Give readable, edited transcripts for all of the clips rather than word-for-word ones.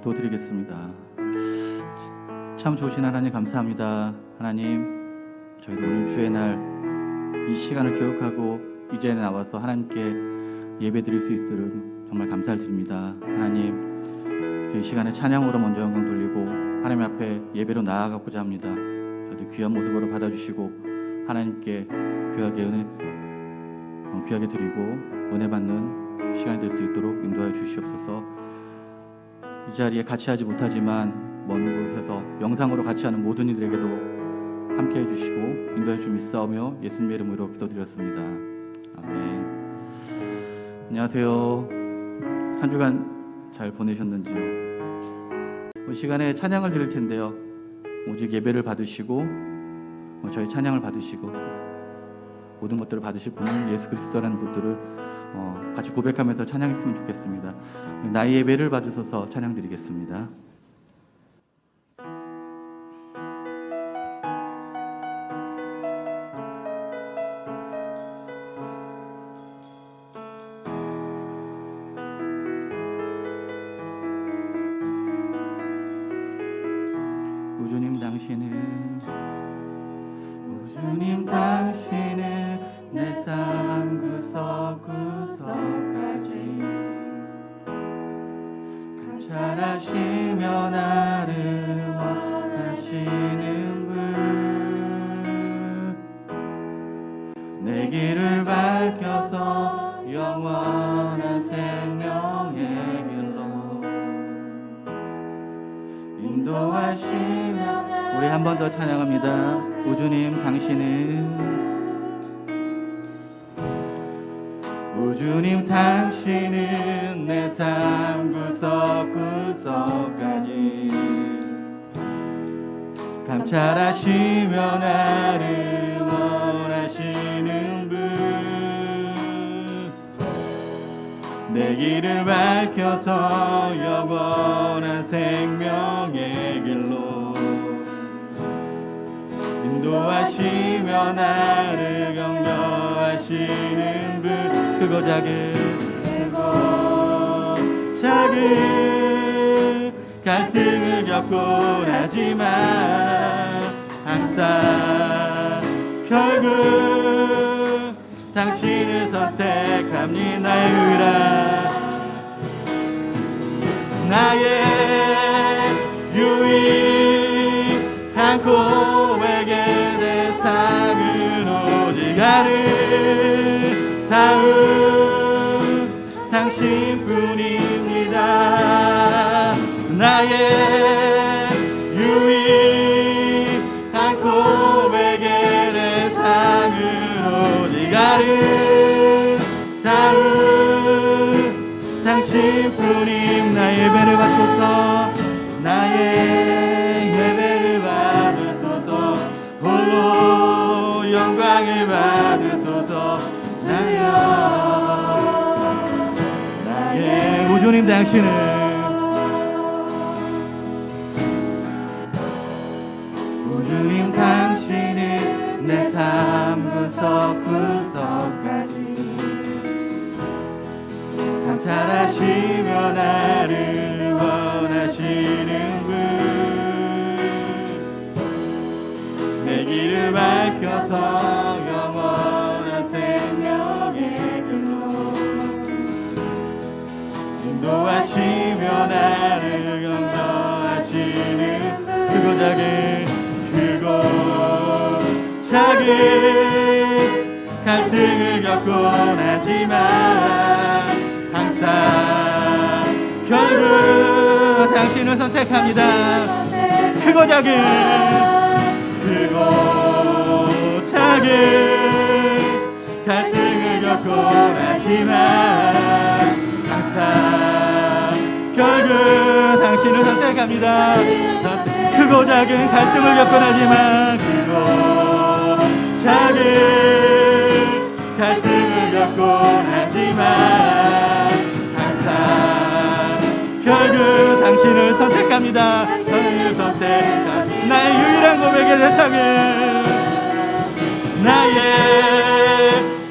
기도드리겠습니다. 참 좋으신 하나님 감사합니다. 하나님, 저희도 오늘 주의 날 이 시간을 기억하고 이 자리에 나와서 하나님께 예배드릴 수 있도록 정말 감사를 드립니다. 하나님, 이 시간에 찬양으로 먼저 영광 돌리고 하나님 앞에 예배로 나아가고자 합니다. 저도 귀한 모습으로 받아주시고 하나님께 귀하게 드리고 은혜 받는 시간이 될 수 있도록 인도하여 주시옵소서. 이 자리에 같이 하지 못하지만 먼 곳에서 영상으로 같이 하는 모든 이들에게도 함께 해주시고 인도해 주님 믿사오며 예수님의 이름으로 기도드렸습니다. 아멘. 안녕하세요. 한 주간 잘 보내셨는지요? 이 시간에 찬양을 드릴 텐데요, 오직 예배를 받으시고 저희 찬양을 받으시고 모든 것들을 받으실 분은 예수 그리스도라는 분들을 같이 고백하면서 찬양했으면 좋겠습니다. 나의 예배를 받으셔서 찬양 드리겠습니다. 주님 당신은 내 삶 구석구석까지 감찰하시며 나를 원하시는 분, 내 길을 밝혀서 영원한 생명의 길로 인도하시며. 우리 한 번 더 찬양합니다. 우주님 당신은 내 삶 구석구석까지 감찰하시며 나를 원하시는 분, 내 길을 밝혀서 영원한 생명의 길로 인도하시며 나를 격려하시는 분, 크고 작은 갈등을 겪곤 하지만 항상 결국 당신을 선택합니다. 나의 유일한, 나의 유일한 고백의 대상은 오직 아름다운 당신뿐입니다. 나의 유일한 고백의 대상은 오직 아름다운 당신뿐임. 나의 예배를 받소서, 나의 예배를 받으소서, 홀로 영광을 받으소서. 나의 우주님 당신은 내 삶 구석구석까지 감찰하시며 나를 원하시는 분, 내 길을 밝혀서 영원한 생명의 길로 인도하시며 나를 격려하시는 크고 작은 갈등을 겪곤 하지만 항상 결국 당신을 선택합니다. 크고 작은 갈등을 겪곤 하지만 항상 결국 당신을 선택합니다. 크고 작은 갈등을 겪곤 하지만 작은 갈등을 겪곤 하지만 항상 결국 당신을 선택합니다. 당신을 선택합니다. 나의 유일한 고백의 대상은, 나의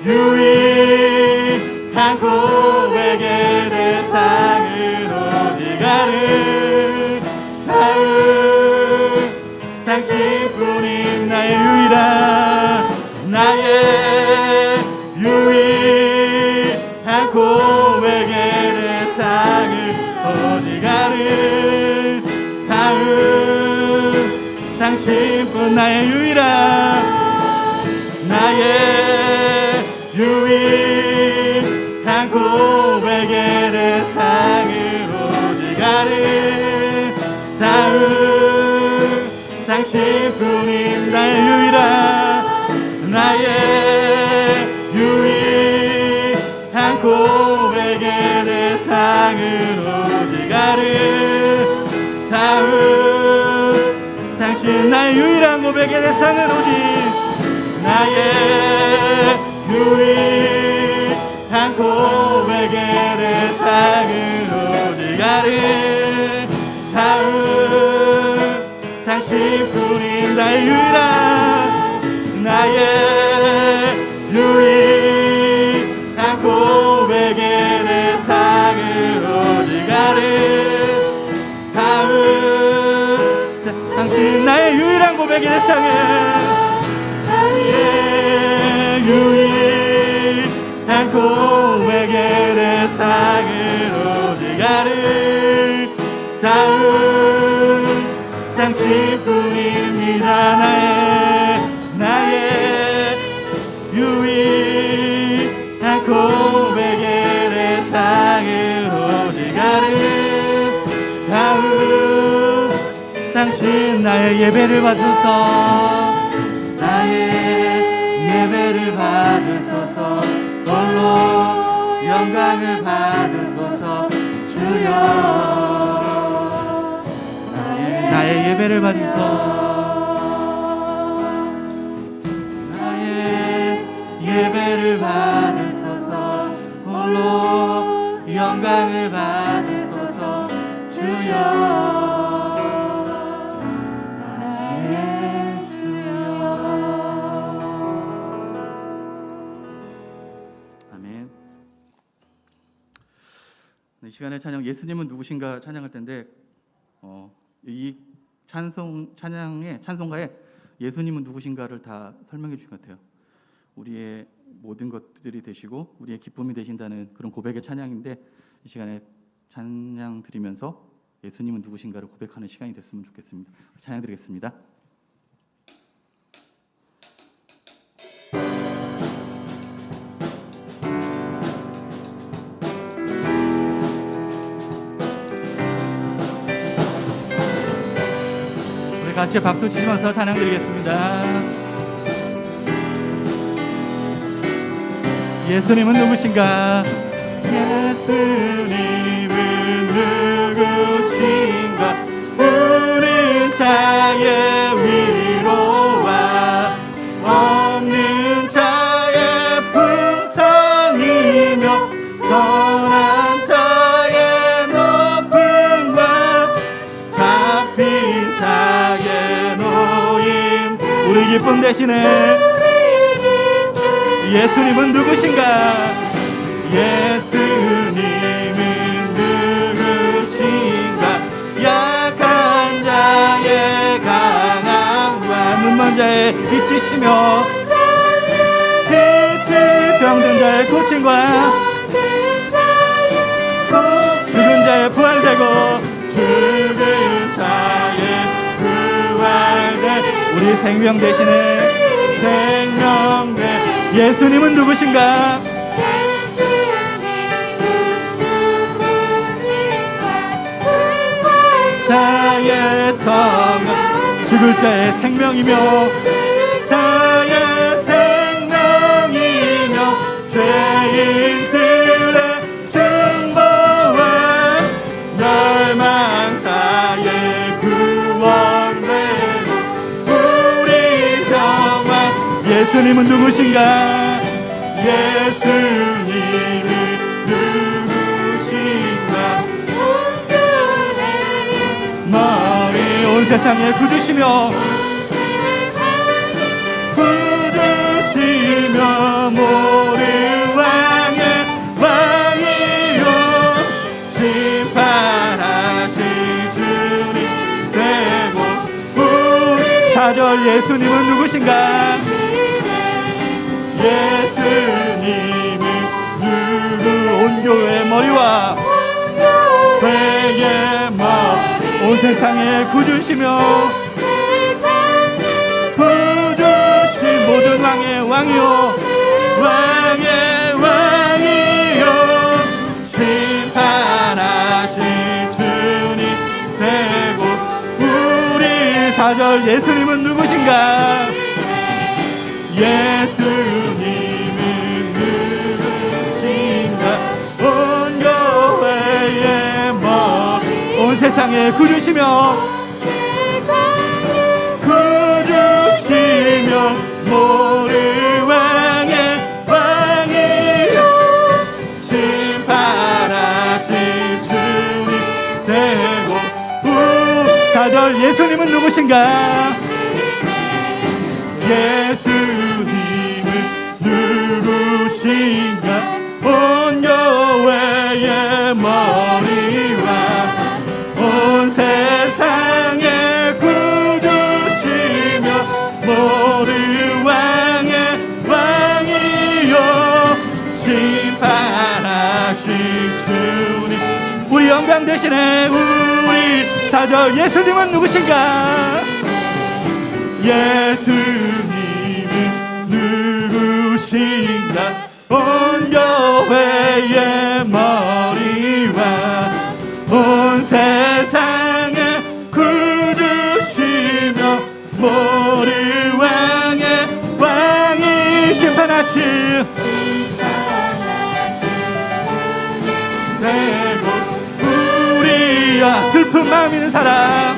유일한 고백의 대상은 오직 아름다운 당신뿐인 나의 유일한 고백의 대상을 어디 가는 다음 당신뿐 나의 유일한 고백의 대상을 어디 가는 다음 당신뿐인 나의 유일한 고백의 대상을 어디 가는 다음 당신 나의 유일한 고백의 대상은 어디 나의 유일한 고백의 대상은 어디 가는 다음 당신뿐인 나의 유일한 고백의 대상을 어디 가는 다음 당신 나의 유일한 고백의 대상을 나의 유일한 고백의 대상을 어디 가는 다음 당신뿐입니다. 나의 유일한 고백의 대상을 어디 가는 다음 당신 나의 예배를 받으소서 나의 예배를 받으소서 홀로 영광을 받으소서 주여 나의 예배를 받으소서 나의 예배를 받으소서 홀로 영광을 받으소서 주여 나의 주여. 아멘. 이 시간에 찬양 예수님은 누구신가 찬양할 텐데 이 찬양의 찬송가에 예수님은 누구신가를 다 설명해 주신 것 같아요. 우리의 모든 것들이 되시고 우리의 기쁨이 되신다는 그런 고백의 찬양인데 이 시간에 찬양 드리면서 예수님은 누구신가를 고백하는 시간이 됐으면 좋겠습니다. 찬양 드리겠습니다. 같이 박수 치면서 찬양 드리겠습니다. 예수님은 누구신가? 예수님은 누구신가? 우는 자의 위로와 없는 자의 풍성이며 선한 자의 높음과 잡힌 자의 노임 우리 기쁨 대신에 예수님은 누구신가? 예수님은 누구신가? 약한 자의 강함과 눈먼 자의 빛이시며 병든 자의 고침과 죽은 자의 부활되고 죽은 자의 부활되 우리 생명 대신에 생명대 예수님은 누구신가? 자의 정함 죽을 자의 생명이며 자의 생명이며 죄인들의 중보와 멸망자의 구원되고 우리 평화 예수님은 누구신가? 예수님은 누구신가? 머리 온 세상에 굳으시며 모든 왕의 왕이요 심판하실 주님 되고 우리 4절 예수님은 누구신가? 예수님은 온 교회의 머리와 회의 온 세상의 구주시며 구주신 모든 왕의 왕이요 왕의 왕이요 심판하신 주님 되고 우리 4절 예수님은 누구신가? 예수님은 누구신가? 온 교회의 온 세상에 구주시며 모든 왕의 왕이요 심판하신 주님 되고 4절 예수님은 누구신가? 예수님은 누구신가? 온 교회의 머리와 온 세상에 구주시며 모든 왕의 왕이요 심판하신 주님 우리 영광 대신에 우리 4절 예수님은 누구신가? 예수님은 누구신가? 온 교회의 머리와 온 세상에 구주시며 모든 왕의 왕이 심판하신 되고 우리야 슬픈 마음 있는 사람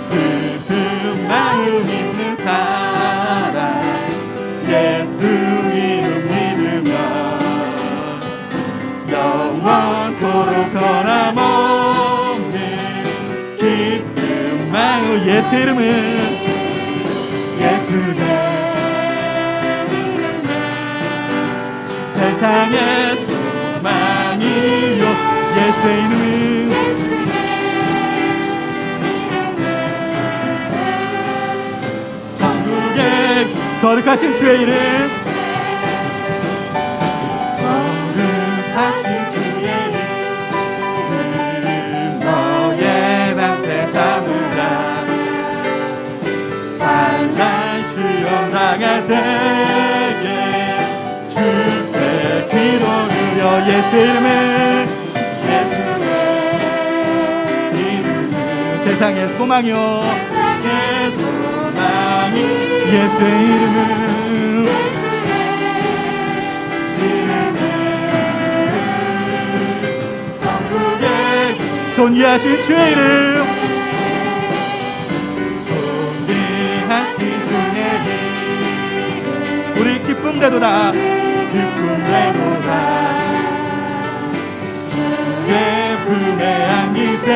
슬픈 마음 있는 사람 예수 이름 믿으면 영원토록 변함없는 기쁨 마음 예수 이름은 예수의 세상의 소망이요 예수의 이름은 천국의 거룩하신 주의 이름 거룩하신 주의 이름 너의 방패 삼으라 환난 시험 당할 때에 주께 귀로 누려 예수 이름은 세상의 소망이요 소망이 예수의 이름은 천국의 존귀하신 주의 이름 존귀하신 주의 이름 우리 기쁨되도다 기쁨되도다 주의 품에 안길 때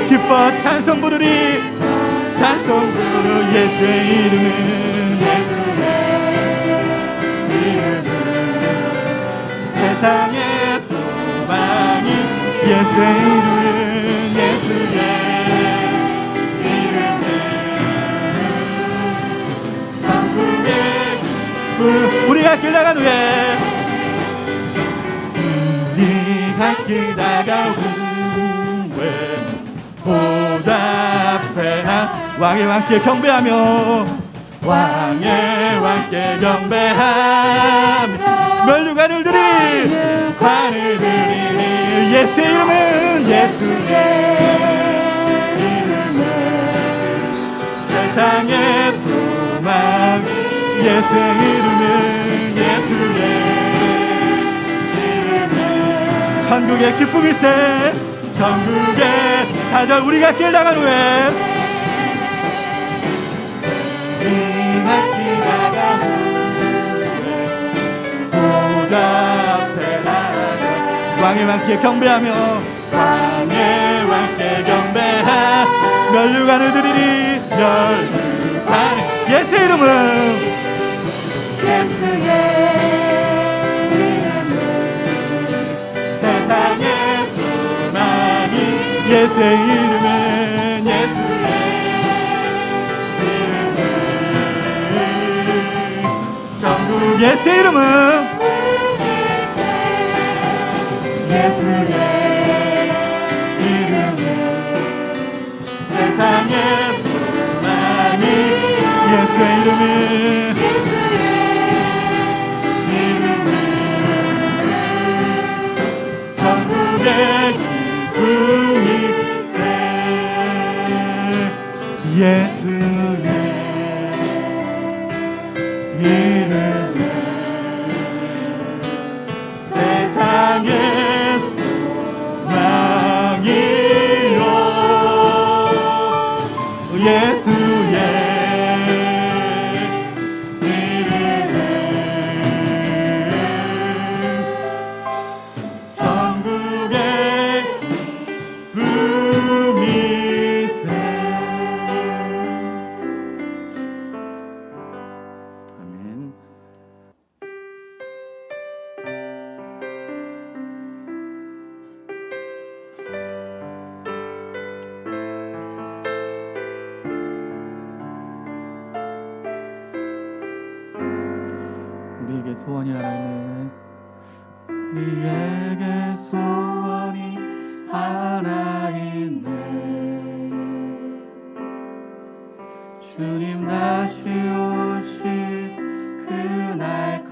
기뻐 찬송 부르리 찬송 부르 예수의 이름은 예수의 이름은 세상의 소망이 예수의 이름은 예수의 이름은 천국의 우리가 길 나간 후에 우리가 길 나간 후에 보좌 앞에 나 왕의 왕께 경배하며 왕의 왕께 경배하며 면류관을 드리니 관을 드리니 예수의 이름은 예수의 이름은 세상의 소망 예수의 이름은 예수의 이름은 천국의 기쁨일세 천국의 4절 우리가 길 나간 후에 우리가 길 나간 후에 보좌 앞에 나가 왕의 왕께 경배하며 왕의 왕께 경배하 면류관을 드리니 면류관 예수의 이름은 예수의 이름은 세상의 소망이 예수의 이름은 예수의 예수의 이름은 예수의 이름은 세상의 소망이 예수의 이름은 천국의 기쁨이 예수의 이름은 세상의 소망이요 예수의 이름은 천국의 기쁨이세. 아멘. 우리에게 소원이 하나 있네. 우리에게 소원이 하나 있네. 주님 다시 오실 그날까지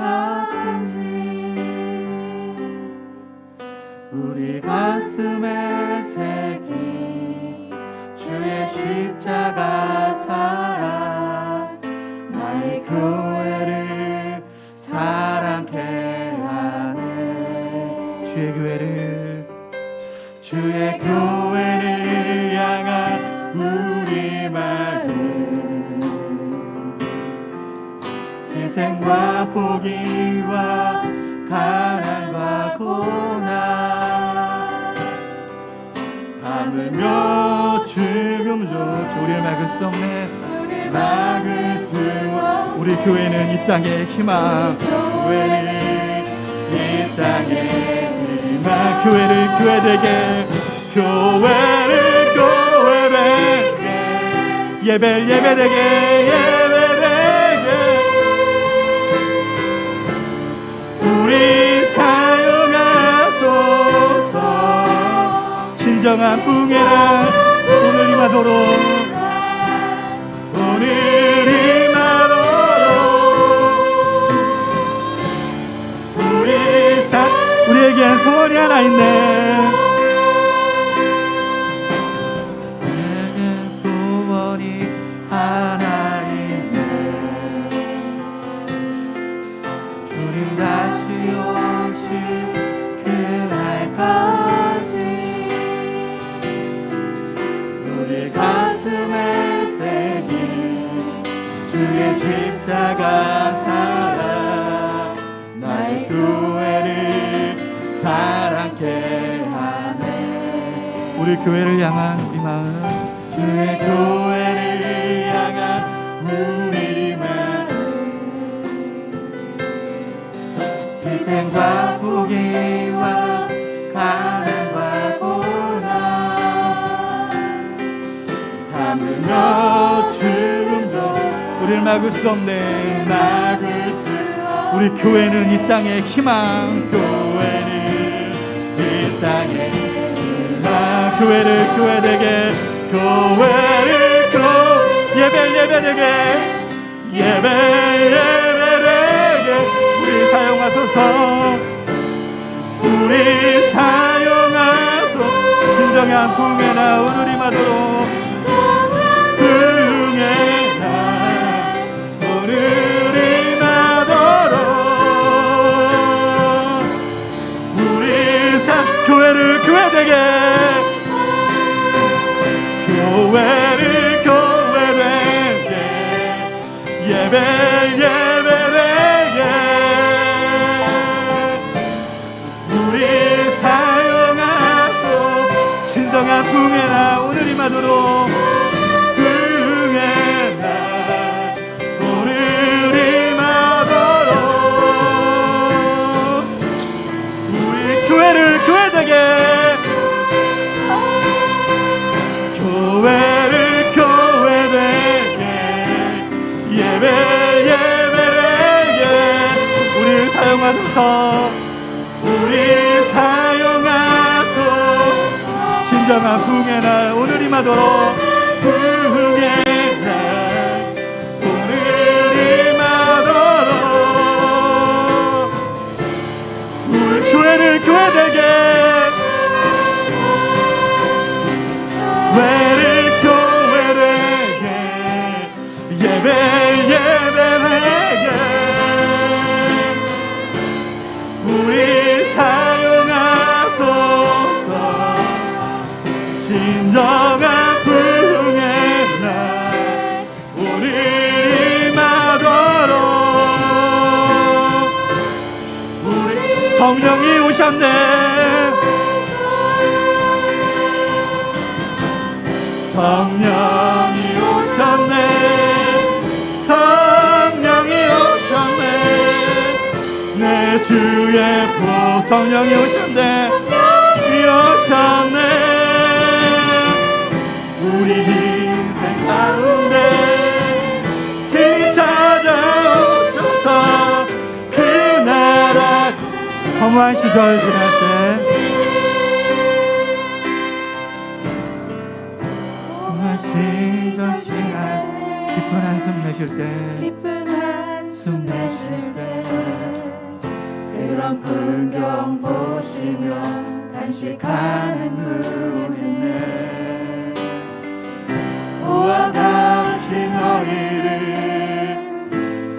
우리 가슴에 새긴 주의 십자가 사랑 나의 교회를 사랑케 하네. 주의 교회를 향한 우리 마음 희생과 포기와 가난과 고난 하물며 죽음조 우리를 막을 수 없네. 막을 수 우리 교회는 이 땅의 희망 교회는 이 땅의 희망 교회를 교회되게 교회를 교회되게 예배되게 예배되게 우리 사용하소서. 진정한 붕괴는 오늘 임하도록 우리에겐 소원이 하나 있네. 우리에겐 소원이 하나 있네. 주님 다시 오실 그날까지 우리 가슴에 새긴 주의 십자가 사랑 나의 교회를 사랑케 하네. 우리 교회를 향한 우리 마음 주의 교회를 향한 우리 마음 희생과 포기와 가난과 고난 하물며 죽음도 우리를 막을 수 없네. 막을 수 우리 교회는 이 땅의 희망 교회는 이 땅의 희망 교회를 교회되게 교회를 예배되게 예배되게 우리 사용하소서. 우리 사용하소서. 진정한 붕괴나 오늘이 마도록 교회를 교회되게 교회를 교회되게 예배되게 우리 사용하소. 진정한 붕괴나 오늘 임하도록 붕괴나 오늘 임하도록 우리 교회를 교회되게 교회를 교회되게 예배되게 사용하소서. 우리 사용하소서. 진정한 부흥의 날 오늘 임하도록. 부흥의 날 오늘 임하도록. 우리 교회를 교회되게, 교회를 교회되게, 예배 예배되게. 우리 사용하소서. 진정한 부흥의 날 오늘 임하도록. 우리 성령이 오셨네. 성령이 오셨네. 성령이 오셨네. 내 주의 보 성령이 오셨네. 오셨네. 우리 인생 가운데 친히 찾아오셔서 그 나라 허무한 시절 지날 때, 시절 지날 깊은 한숨 내쉴 때, 깊은 한숨 내쉴 때 그런 풍경 보시며 단식하는 눈이네. 보아 당신 너희를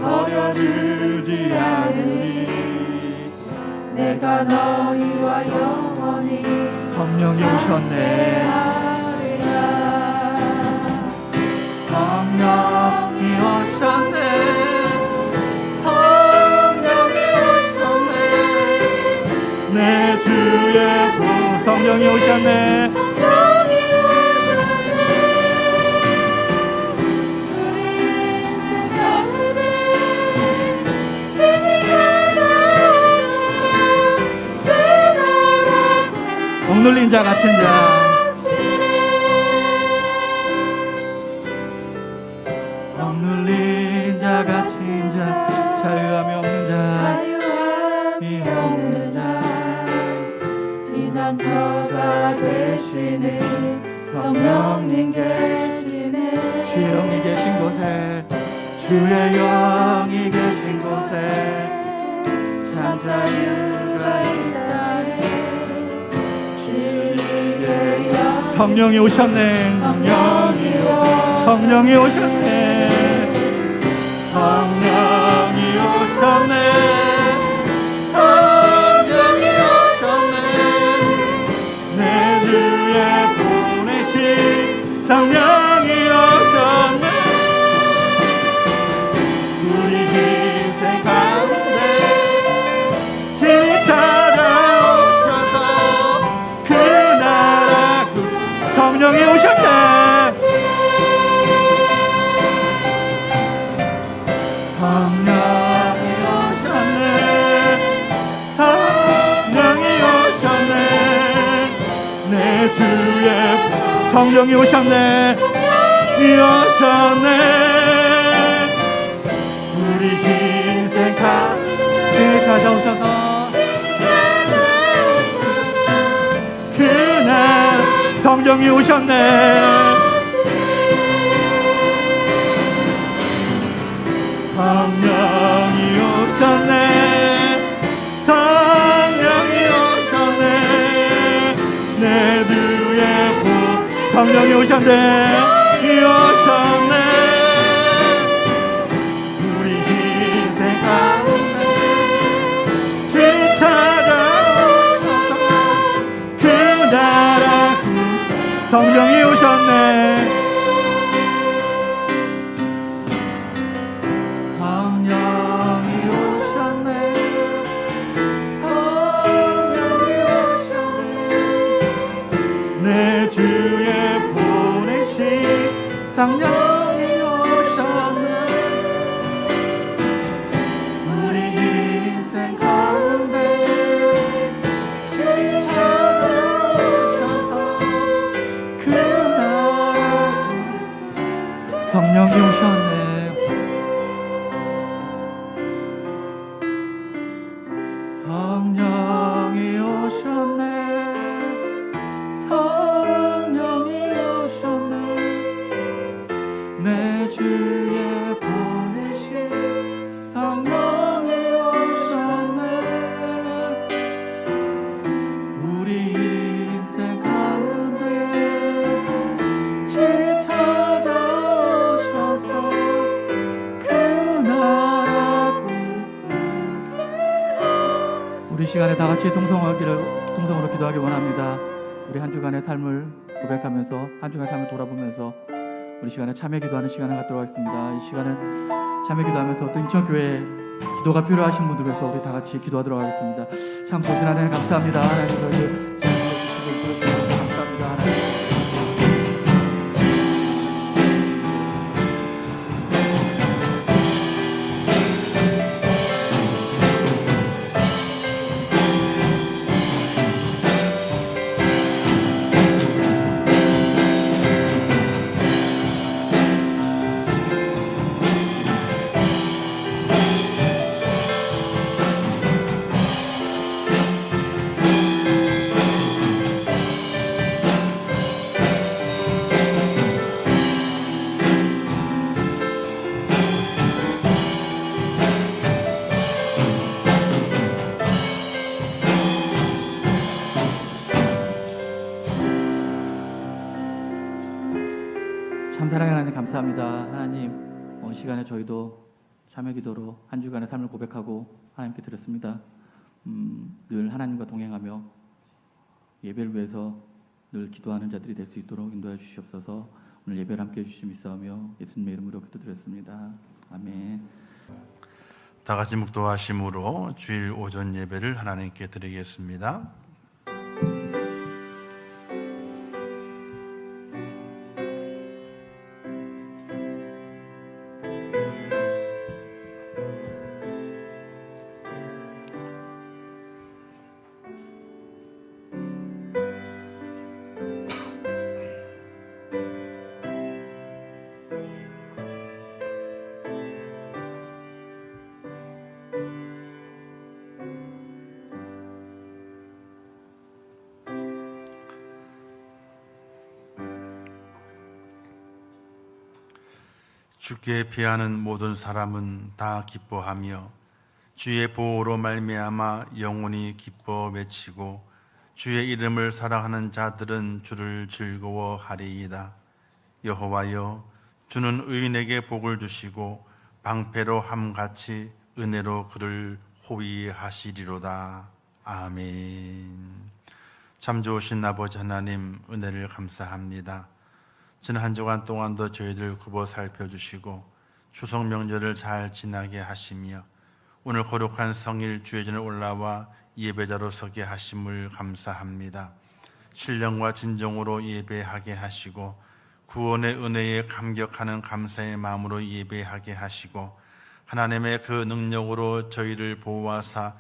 버려두지 않으리. 내가 너희와 영원히 성령이 오셨네. 성령이 오셨네. 성령이 오셨네. 내 주의 보 성령이 오셨네. 성령이 오셨네. 우리 인생 가운데 친히 찾아오셔서 그 나라 억눌린 자 갇힌 자, 억눌린 자 갇힌 자, 자유함이 없는 자, 자유함이 없는 자, 피난처가 되시는 성령님 계시네. 주의 영이 계신 곳에, 주의 영이 계신 곳에 참 자유가 있다네. 진리의 영 성령이 오셨네. 성령이 오셨네. 성령이 오셨네. 성령이 오셨네. 내 주에 보내신 성령이 오셨네. 우리 인생 가운데 친히 찾아오셔서 그 나라 성령이 오셨네. 성령이 오셨네. 성령이 오셨네. 내 주의 성령이 오셨네. 오셨네. 우리 인생 가운데 찾아오셔서 그날 성령이 오셨네. 성령이 오셨네. 성령이 오셨네. 내 주의 보 성령이 오셨네. 오셨네. 우리 인생 가운데 찾아오셔서 그 나라 성령이 오셨네. 성령이 오셨네. 성령이 오셨네. 내 주의 보내신 성령이 오셨네. 우리 인생 가운데 찾아오셔서 그 나라 성령이 오셨네. 시간에 다 같이 통성으로 기도하기 원합니다. 우리 한 주간의 삶을 고백하면서 한 주간의 삶을 돌아보면서 우리 시간에 참여 기도하는 시간을 갖도록 하겠습니다. 이 시간은 참여 기도하면서 또 인천교회 기도가 필요하신 분들 위해서 우리 다 같이 기도하도록 하겠습니다. 참 좋으신 하나님 감사합니다. 하나님 저희를 감사합니다. 하나님. 참 사랑하는 하나님 감사합니다. 하나님 시간에 저희도 참여 기도로 한 주간의 삶을 고백하고 하나님께 드렸습니다. 늘 하나님과 동행하며 예배를 위해서 늘 기도하는 자들이 될 수 있도록 인도해 주시옵소서. 오늘 예배를 함께 해주시 믿사오며 예수님의 이름으로 기도드렸습니다. 아멘. 다 같이 묵도하심으로 주일 오전 예배를 하나님께 드리겠습니다. 주께 피하는 모든 사람은 다 기뻐하며 주의 보호로 말미암아 영원히 기뻐 외치고 주의 이름을 사랑하는 자들은 주를 즐거워하리이다. 여호와여, 주는 의인에게 복을 주시고 방패로 함같이 은혜로 그를 호위하시리로다. 아멘. 참 좋으신 아버지 하나님, 은혜를 감사합니다. 지난 한 주간 동안도 저희들 굽어 살펴주시고 추석 명절을 잘 지나게 하시며 오늘 거룩한 성일 주의전에 올라와 예배자로 서게 하심을 감사합니다. 신령과 진정으로 예배하게 하시고 구원의 은혜에 감격하는 감사의 마음으로 예배하게 하시고 하나님의 그 능력으로 저희를 보호하사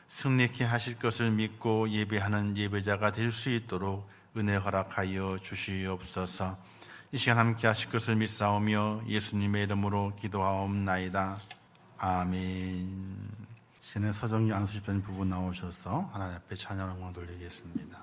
승리케 하실 것을 믿고 예배하는 예배자가 될 수 있도록 은혜 허락하여 주시옵소서. 이 시간 함께 하실 것을 믿사오며 예수님의 이름으로 기도하옵나이다. 아멘. 시간에 서정희 안수집사님 부부 나오셔서 하나님 앞에 찬양을 영광 돌리겠습니다.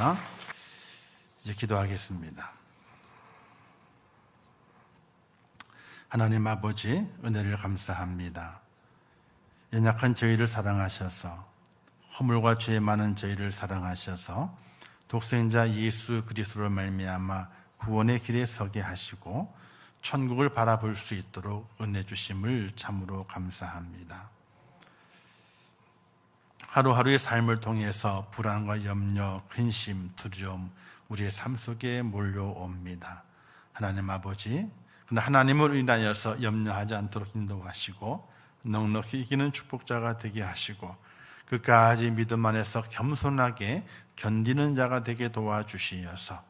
감사합니다. 이제 기도하겠습니다. 하나님 아버지, 은혜를 감사합니다. 연약한 저희를 사랑하셔서, 허물과 죄 많은 저희를 사랑하셔서 독생자 예수 그리스도로 말미암아 구원의 길에 서게 하시고 천국을 바라볼 수 있도록 은혜 주심을 참으로 감사합니다. 하루하루의 삶을 통해서 불안과 염려, 근심, 두려움 우리의 삶 속에 몰려옵니다. 하나님 아버지, 그러나 하나님을 인하여서 염려하지 않도록 인도하시고 넉넉히 이기는 축복자가 되게 하시고 끝까지 믿음 안에서 겸손하게 견디는 자가 되게 도와주시어서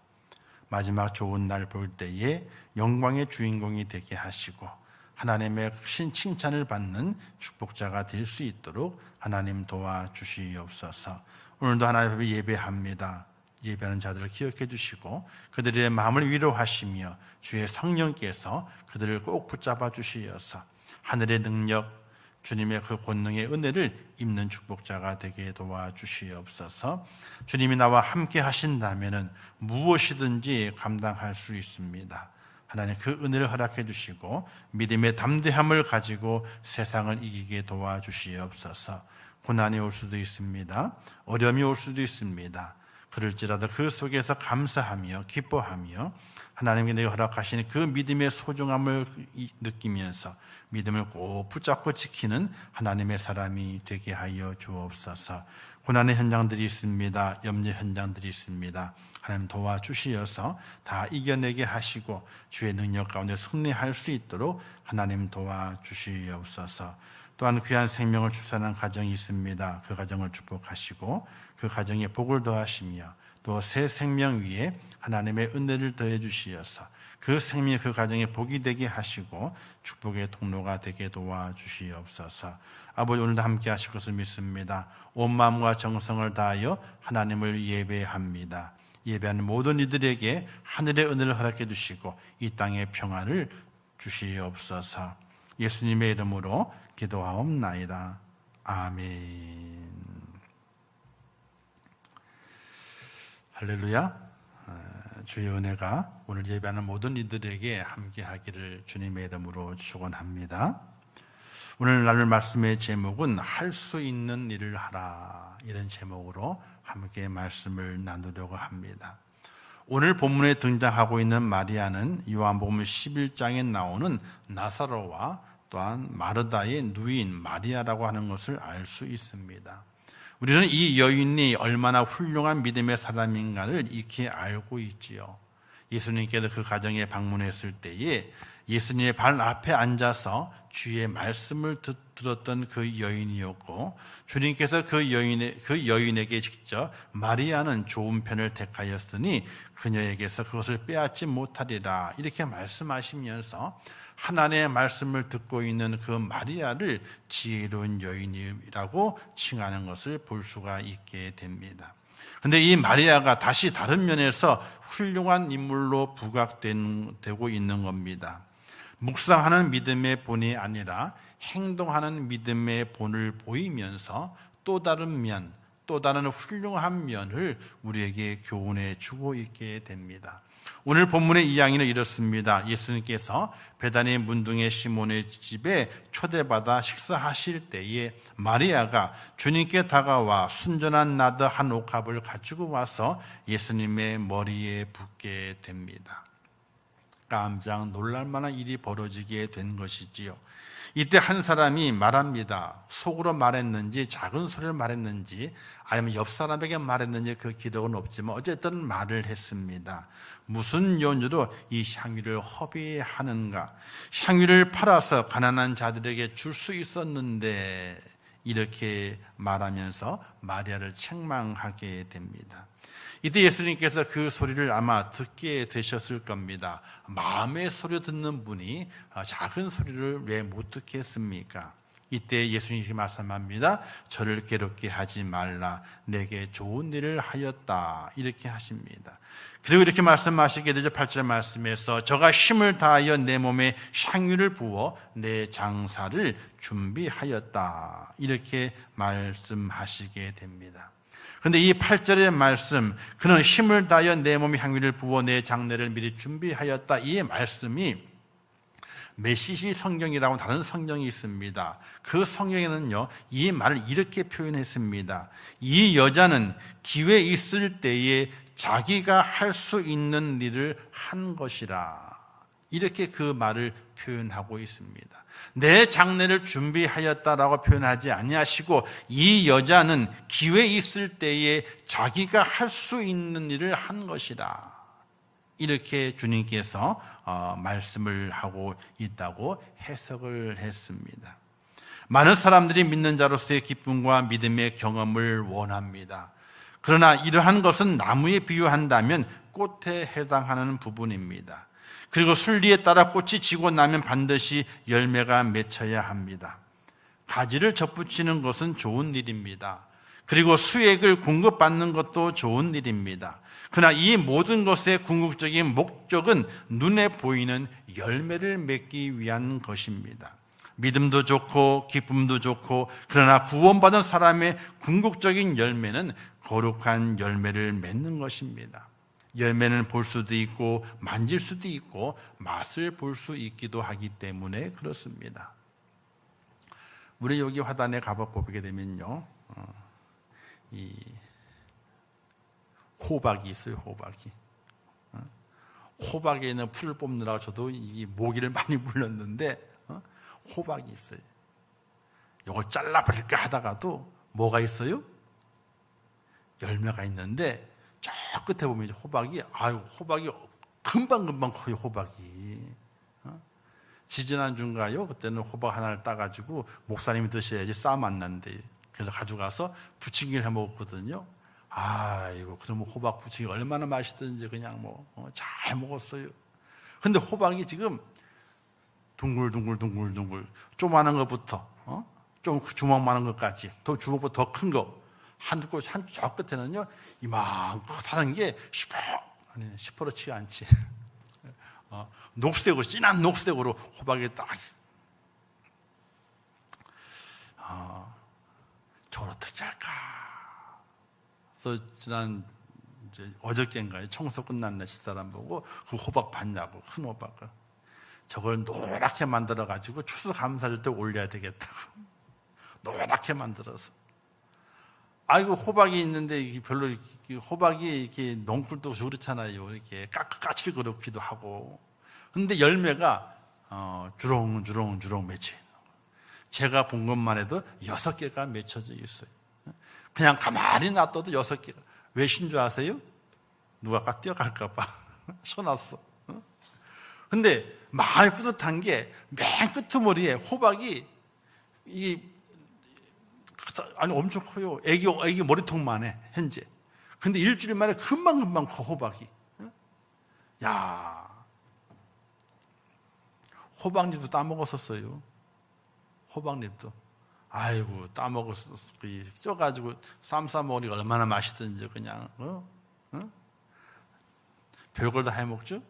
마지막 좋은 날 볼 때에 영광의 주인공이 되게 하시고 하나님의 크신 칭찬을 받는 축복자가 될 수 있도록 하나님 도와주시옵소서. 오늘도 하나님 앞에 예배합니다. 예배하는 자들을 기억해 주시고 그들의 마음을 위로하시며 주의 성령께서 그들을 꼭 붙잡아 주시어서 하늘의 능력, 주님의 그 권능의 은혜를 입는 축복자가 되게 도와주시옵소서. 주님이 나와 함께 하신다면 무엇이든지 감당할 수 있습니다. 하나님 그 은혜를 허락해 주시고 믿음의 담대함을 가지고 세상을 이기게 도와주시옵소서. 고난이 올 수도 있습니다. 어려움이 올 수도 있습니다. 그럴지라도 그 속에서 감사하며 기뻐하며 하나님께 내가 허락하시는 그 믿음의 소중함을 느끼면서 믿음을 꼭 붙잡고 지키는 하나님의 사람이 되게 하여 주옵소서. 고난의 현장들이 있습니다. 염려 현장들이 있습니다. 하나님 도와주시어서 다 이겨내게 하시고 주의 능력 가운데 승리할 수 있도록 하나님 도와주시옵소서. 또한 귀한 생명을 출산한 가정이 있습니다. 그 가정을 축복하시고 그 가정에 복을 더하시며 또 새 생명 위에 하나님의 은혜를 더해 주시어서 그 생명이 그 가정에 복이 되게 하시고 축복의 통로가 되게 도와주시옵소서. 아버지, 오늘도 함께 하실 것을 믿습니다. 온 마음과 정성을 다하여 하나님을 예배합니다. 예배하는 모든 이들에게 하늘의 은혜를 허락해 주시고 이 땅의 평안을 주시옵소서. 예수님의 이름으로 기도하옵나이다. 아멘. 할렐루야. 주의 은혜가 오늘 예배하는 모든 이들에게 함께하기를 주님의 이름으로 축원합니다. 오늘 나눌 말씀의 제목은 할 수 있는 일을 하라, 이런 제목으로 함께 말씀을 나누려고 합니다. 오늘 본문에 등장하고 있는 마리아는 요한복음 11장에 나오는 나사로와 또한 마르다의 누이인 마리아라고 하는 것을 알 수 있습니다. 우리는 이 여인이 얼마나 훌륭한 믿음의 사람인가를 익히 알고 있지요. 예수님께서 그 가정에 방문했을 때에 예수님의 발 앞에 앉아서 주의 말씀을 들었던 그 여인이었고, 주님께서 그 여인에게 직접 마리아는 좋은 편을 택하였으니 그녀에게서 그것을 빼앗지 못하리라 이렇게 말씀하시면서 하나님의 말씀을 듣고 있는 그 마리아를 지혜로운 여인이라고 칭하는 것을 볼 수가 있게 됩니다. 그런데 이 마리아가 다시 다른 면에서 훌륭한 인물로 부각되고 있는 겁니다. 묵상하는 믿음의 본이 아니라 행동하는 믿음의 본을 보이면서 또 다른 면, 또 다른 훌륭한 면을 우리에게 교훈해 주고 있게 됩니다. 오늘 본문의 이야기는 이렇습니다. 예수님께서 베다니 문둥의 시몬의 집에 초대받아 식사하실 때에 마리아가 주님께 다가와 순전한 나드 한 옥합을 가지고 와서 예수님의 머리에 붓게 됩니다. 깜짝 놀랄 만한 일이 벌어지게 된 것이지요. 이때 한 사람이 말합니다. 속으로 말했는지 작은 소리를 말했는지 아니면 옆 사람에게 말했는지 그 기록은 없지만 어쨌든 말을 했습니다. 무슨 연유로 이 향유를 허비하는가? 향유를 팔아서 가난한 자들에게 줄 수 있었는데, 이렇게 말하면서 마리아를 책망하게 됩니다. 이때 예수님께서 그 소리를 아마 듣게 되셨을 겁니다. 마음의 소리 듣는 분이 작은 소리를 왜 못 듣겠습니까? 이때 예수님이 말씀합니다. 저를 괴롭게 하지 말라. 내게 좋은 일을 하였다. 이렇게 하십니다. 그리고 이렇게 말씀하시게 되죠. 8절 말씀에서 저가 힘을 다하여 내 몸에 향유를 부어 내 장사를 준비하였다. 이렇게 말씀하시게 됩니다. 그런데 이 8절의 말씀, 그는 힘을 다하여 내 몸에 향유를 부어 내 장례를 미리 준비하였다, 이 말씀이 메시지 성경이라고 다른 성경이 있습니다. 그 성경에는요, 이 말을 이렇게 표현했습니다. 이 여자는 기회 있을 때에 자기가 할 수 있는 일을 한 것이라, 이렇게 그 말을 표현하고 있습니다. 내 장례를 준비하였다라고 표현하지 아니하시고, 이 여자는 기회 있을 때에 자기가 할 수 있는 일을 한 것이라, 이렇게 주님께서 말씀을 하고 있다고 해석을 했습니다. 많은 사람들이 믿는 자로서의 기쁨과 믿음의 경험을 원합니다. 그러나 이러한 것은 나무에 비유한다면 꽃에 해당하는 부분입니다. 그리고 순리에 따라 꽃이 지고 나면 반드시 열매가 맺혀야 합니다. 가지를 접붙이는 것은 좋은 일입니다. 그리고 수액을 공급받는 것도 좋은 일입니다. 그러나 이 모든 것의 궁극적인 목적은 눈에 보이는 열매를 맺기 위한 것입니다. 믿음도 좋고 기쁨도 좋고, 그러나 구원받은 사람의 궁극적인 열매는 거룩한 열매를 맺는 것입니다. 열매는 볼 수도 있고 만질 수도 있고 맛을 볼 수 있기도 하기 때문에 그렇습니다. 우리 여기 화단에 가보게 되면요, 이 호박이 있어요. 호박에 있는 풀을 뽑느라고 저도 이 모기를 많이 물렸는데, 호박이 있어요. 이걸 잘라버릴까 하다가도 뭐가 있어요? 열매가 있는데, 저 끝에 보면 호박이 금방 커요. 호박이. 지지난주인가요? 그때는 호박 하나를 따가지고 목사님이 드셔야지 싸움 안 난대. 그래서 가져가서 부침개를 해 먹었거든요. 이거 그러면 호박 부침개 얼마나 맛있든지 그냥 잘 먹었어요. 근데 호박이 지금 둥글둥글 조그마한 것부터 좀 주먹만한 것까지, 또 주먹보다 더 큰 거, 저 끝에는요 이만하다는 게 시퍼렇지가 않지. 녹색으로, 진한 녹색으로 호박이 딱. 저걸 어떻게 할까? 그래서 어저께인가요? 청소 끝난 날 집사람 보고 그 호박 봤냐고, 큰 호박을. 저걸 노랗게 만들어가지고 추수감사절 때 올려야 되겠다고. 노랗게 만들어서. 아이고, 호박이 있는데 별로, 호박이 이렇게 넝쿨도 그렇잖아요. 이렇게 까칠 그렇기도 하고. 근데 열매가 주렁주렁 맺혀 있는 거예요. 제가 본 것만 해도 6개가 맺혀져 있어요. 그냥 가만히 놔둬도 6개가. 왜 쉰 줄 아세요? 누가 뛰어갈까봐 셔놨어. 근데 마음이 뿌듯한 게, 맨 끄트머리에 호박이 엄청 커요. 애기 머리통만 해, 현재. 근데 일주일 만에 금방 커, 호박이. 야, 호박잎도 따먹었었어요. 호박잎도. 아이고, 따먹었어. 쪄가지고 쌈 싸먹으니까 얼마나 맛있든지 그냥. 별걸 다 해먹죠.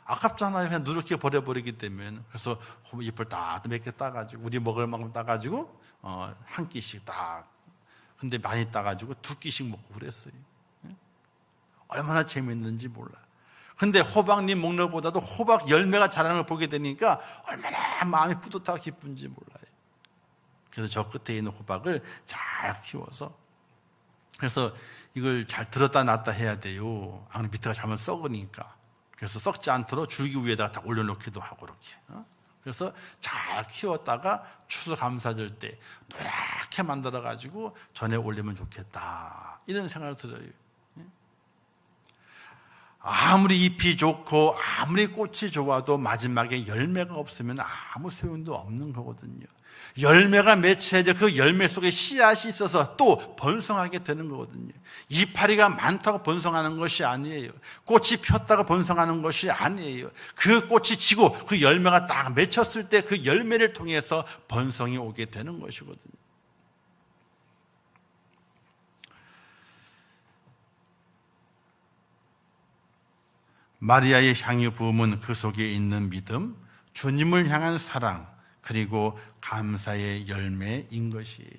아깝잖아요. 그냥 누렇게 버려버리기 때문에. 그래서 잎을 딱 몇 개 따가지고, 우리 먹을 만큼 따가지고 한 끼씩 딱. 근데 많이 따가지고 2끼씩 먹고 그랬어요. 얼마나 재밌는지 몰라. 근데 호박잎 먹는 것보다도 호박 열매가 자라는 걸 보게 되니까 얼마나 마음이 뿌듯하고 기쁜지 몰라요. 그래서 저 끝에 있는 호박을 잘 키워서, 그래서 이걸 잘 들었다 놨다 해야 돼요. 안 그러면 밑에가 잘못 썩으니까. 그래서 썩지 않도록 줄기 위에다가 딱 올려놓기도 하고, 그렇게. 그래서 잘 키웠다가 추수감사절 때 노랗게 만들어가지고 전에 올리면 좋겠다, 이런 생각을 들어요. 아무리 잎이 좋고 아무리 꽃이 좋아도 마지막에 열매가 없으면 아무 소용도 없는 거거든요. 열매가 맺혀야지 그 열매 속에 씨앗이 있어서 또 번성하게 되는 거거든요. 이파리가 많다고 번성하는 것이 아니에요. 꽃이 폈다고 번성하는 것이 아니에요. 그 꽃이 지고 그 열매가 딱 맺혔을 때 그 열매를 통해서 번성이 오게 되는 것이거든요. 마리아의 향유 부음은 그 속에 있는 믿음, 주님을 향한 사랑, 그리고 감사의 열매인 것이.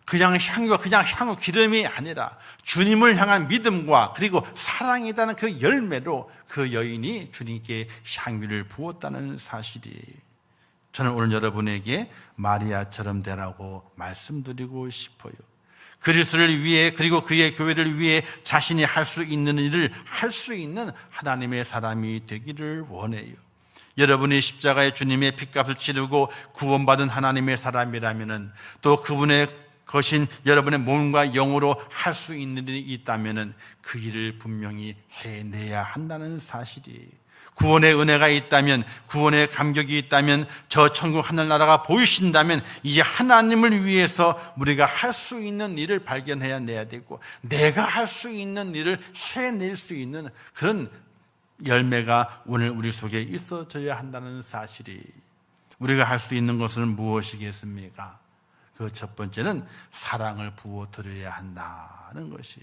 그냥 향유가 그냥 향유 기름이 아니라 주님을 향한 믿음과 그리고 사랑이라는 그 열매로 그 여인이 주님께 향유를 부었다는 사실이에요. 저는 오늘 여러분에게 마리아처럼 되라고 말씀드리고 싶어요. 그리스도를 위해 그리고 그의 교회를 위해 자신이 할 수 있는 일을 할 수 있는 하나님의 사람이 되기를 원해요. 여러분이 십자가의 주님의 핏값을 치르고 구원받은 하나님의 사람이라면 또 그분의 것인 여러분의 몸과 영으로 할 수 있는 일이 있다면 그 일을 분명히 해내야 한다는 사실이에요. 구원의 은혜가 있다면, 구원의 감격이 있다면, 저 천국 하늘나라가 보이신다면 이제 하나님을 위해서 우리가 할 수 있는 일을 발견해야 내야 되고, 내가 할 수 있는 일을 해낼 수 있는 그런 열매가 오늘 우리 속에 있어져야 한다는 사실이, 우리가 할 수 있는 것은 무엇이겠습니까? 그 첫 번째는 사랑을 부어드려야 한다는 것이.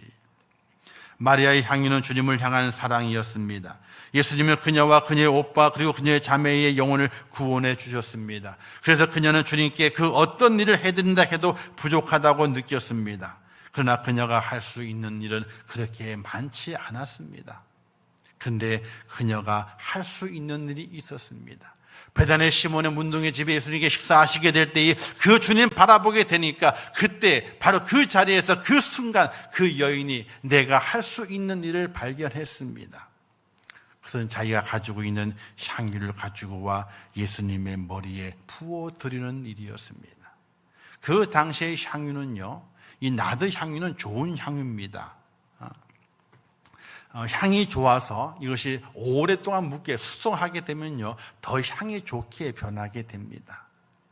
마리아의 향유는 주님을 향한 사랑이었습니다. 예수님은 그녀와 그녀의 오빠 그리고 그녀의 자매의 영혼을 구원해 주셨습니다. 그래서 그녀는 주님께 그 어떤 일을 해드린다 해도 부족하다고 느꼈습니다. 그러나 그녀가 할 수 있는 일은 그렇게 많지 않았습니다. 그런데 그녀가 할 수 있는 일이 있었습니다. 베단의 시몬의 문둥이 집에 예수님께 식사하시게 될 때에 그 주님 바라보게 되니까 그때 바로 그 자리에서 그 순간 그 여인이 내가 할 수 있는 일을 발견했습니다. 그것은 자기가 가지고 있는 향유를 가지고 와 예수님의 머리에 부어드리는 일이었습니다. 그 당시의 향유는요, 이 나드 향유는 좋은 향유입니다. 향이 좋아서 이것이 오랫동안 묵게 숙성하게 되면요 더 향이 좋게 변하게 됩니다.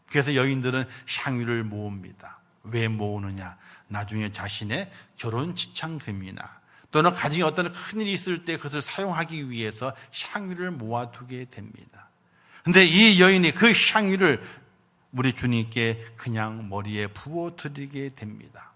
그래서 여인들은 향유를 모읍니다. 왜 모으느냐? 나중에 자신의 결혼 지창금이나 또는 가정에 어떤 큰일이 있을 때 그것을 사용하기 위해서 향유를 모아두게 됩니다. 그런데 이 여인이 그 향유를 우리 주님께 그냥 머리에 부어드리게 됩니다.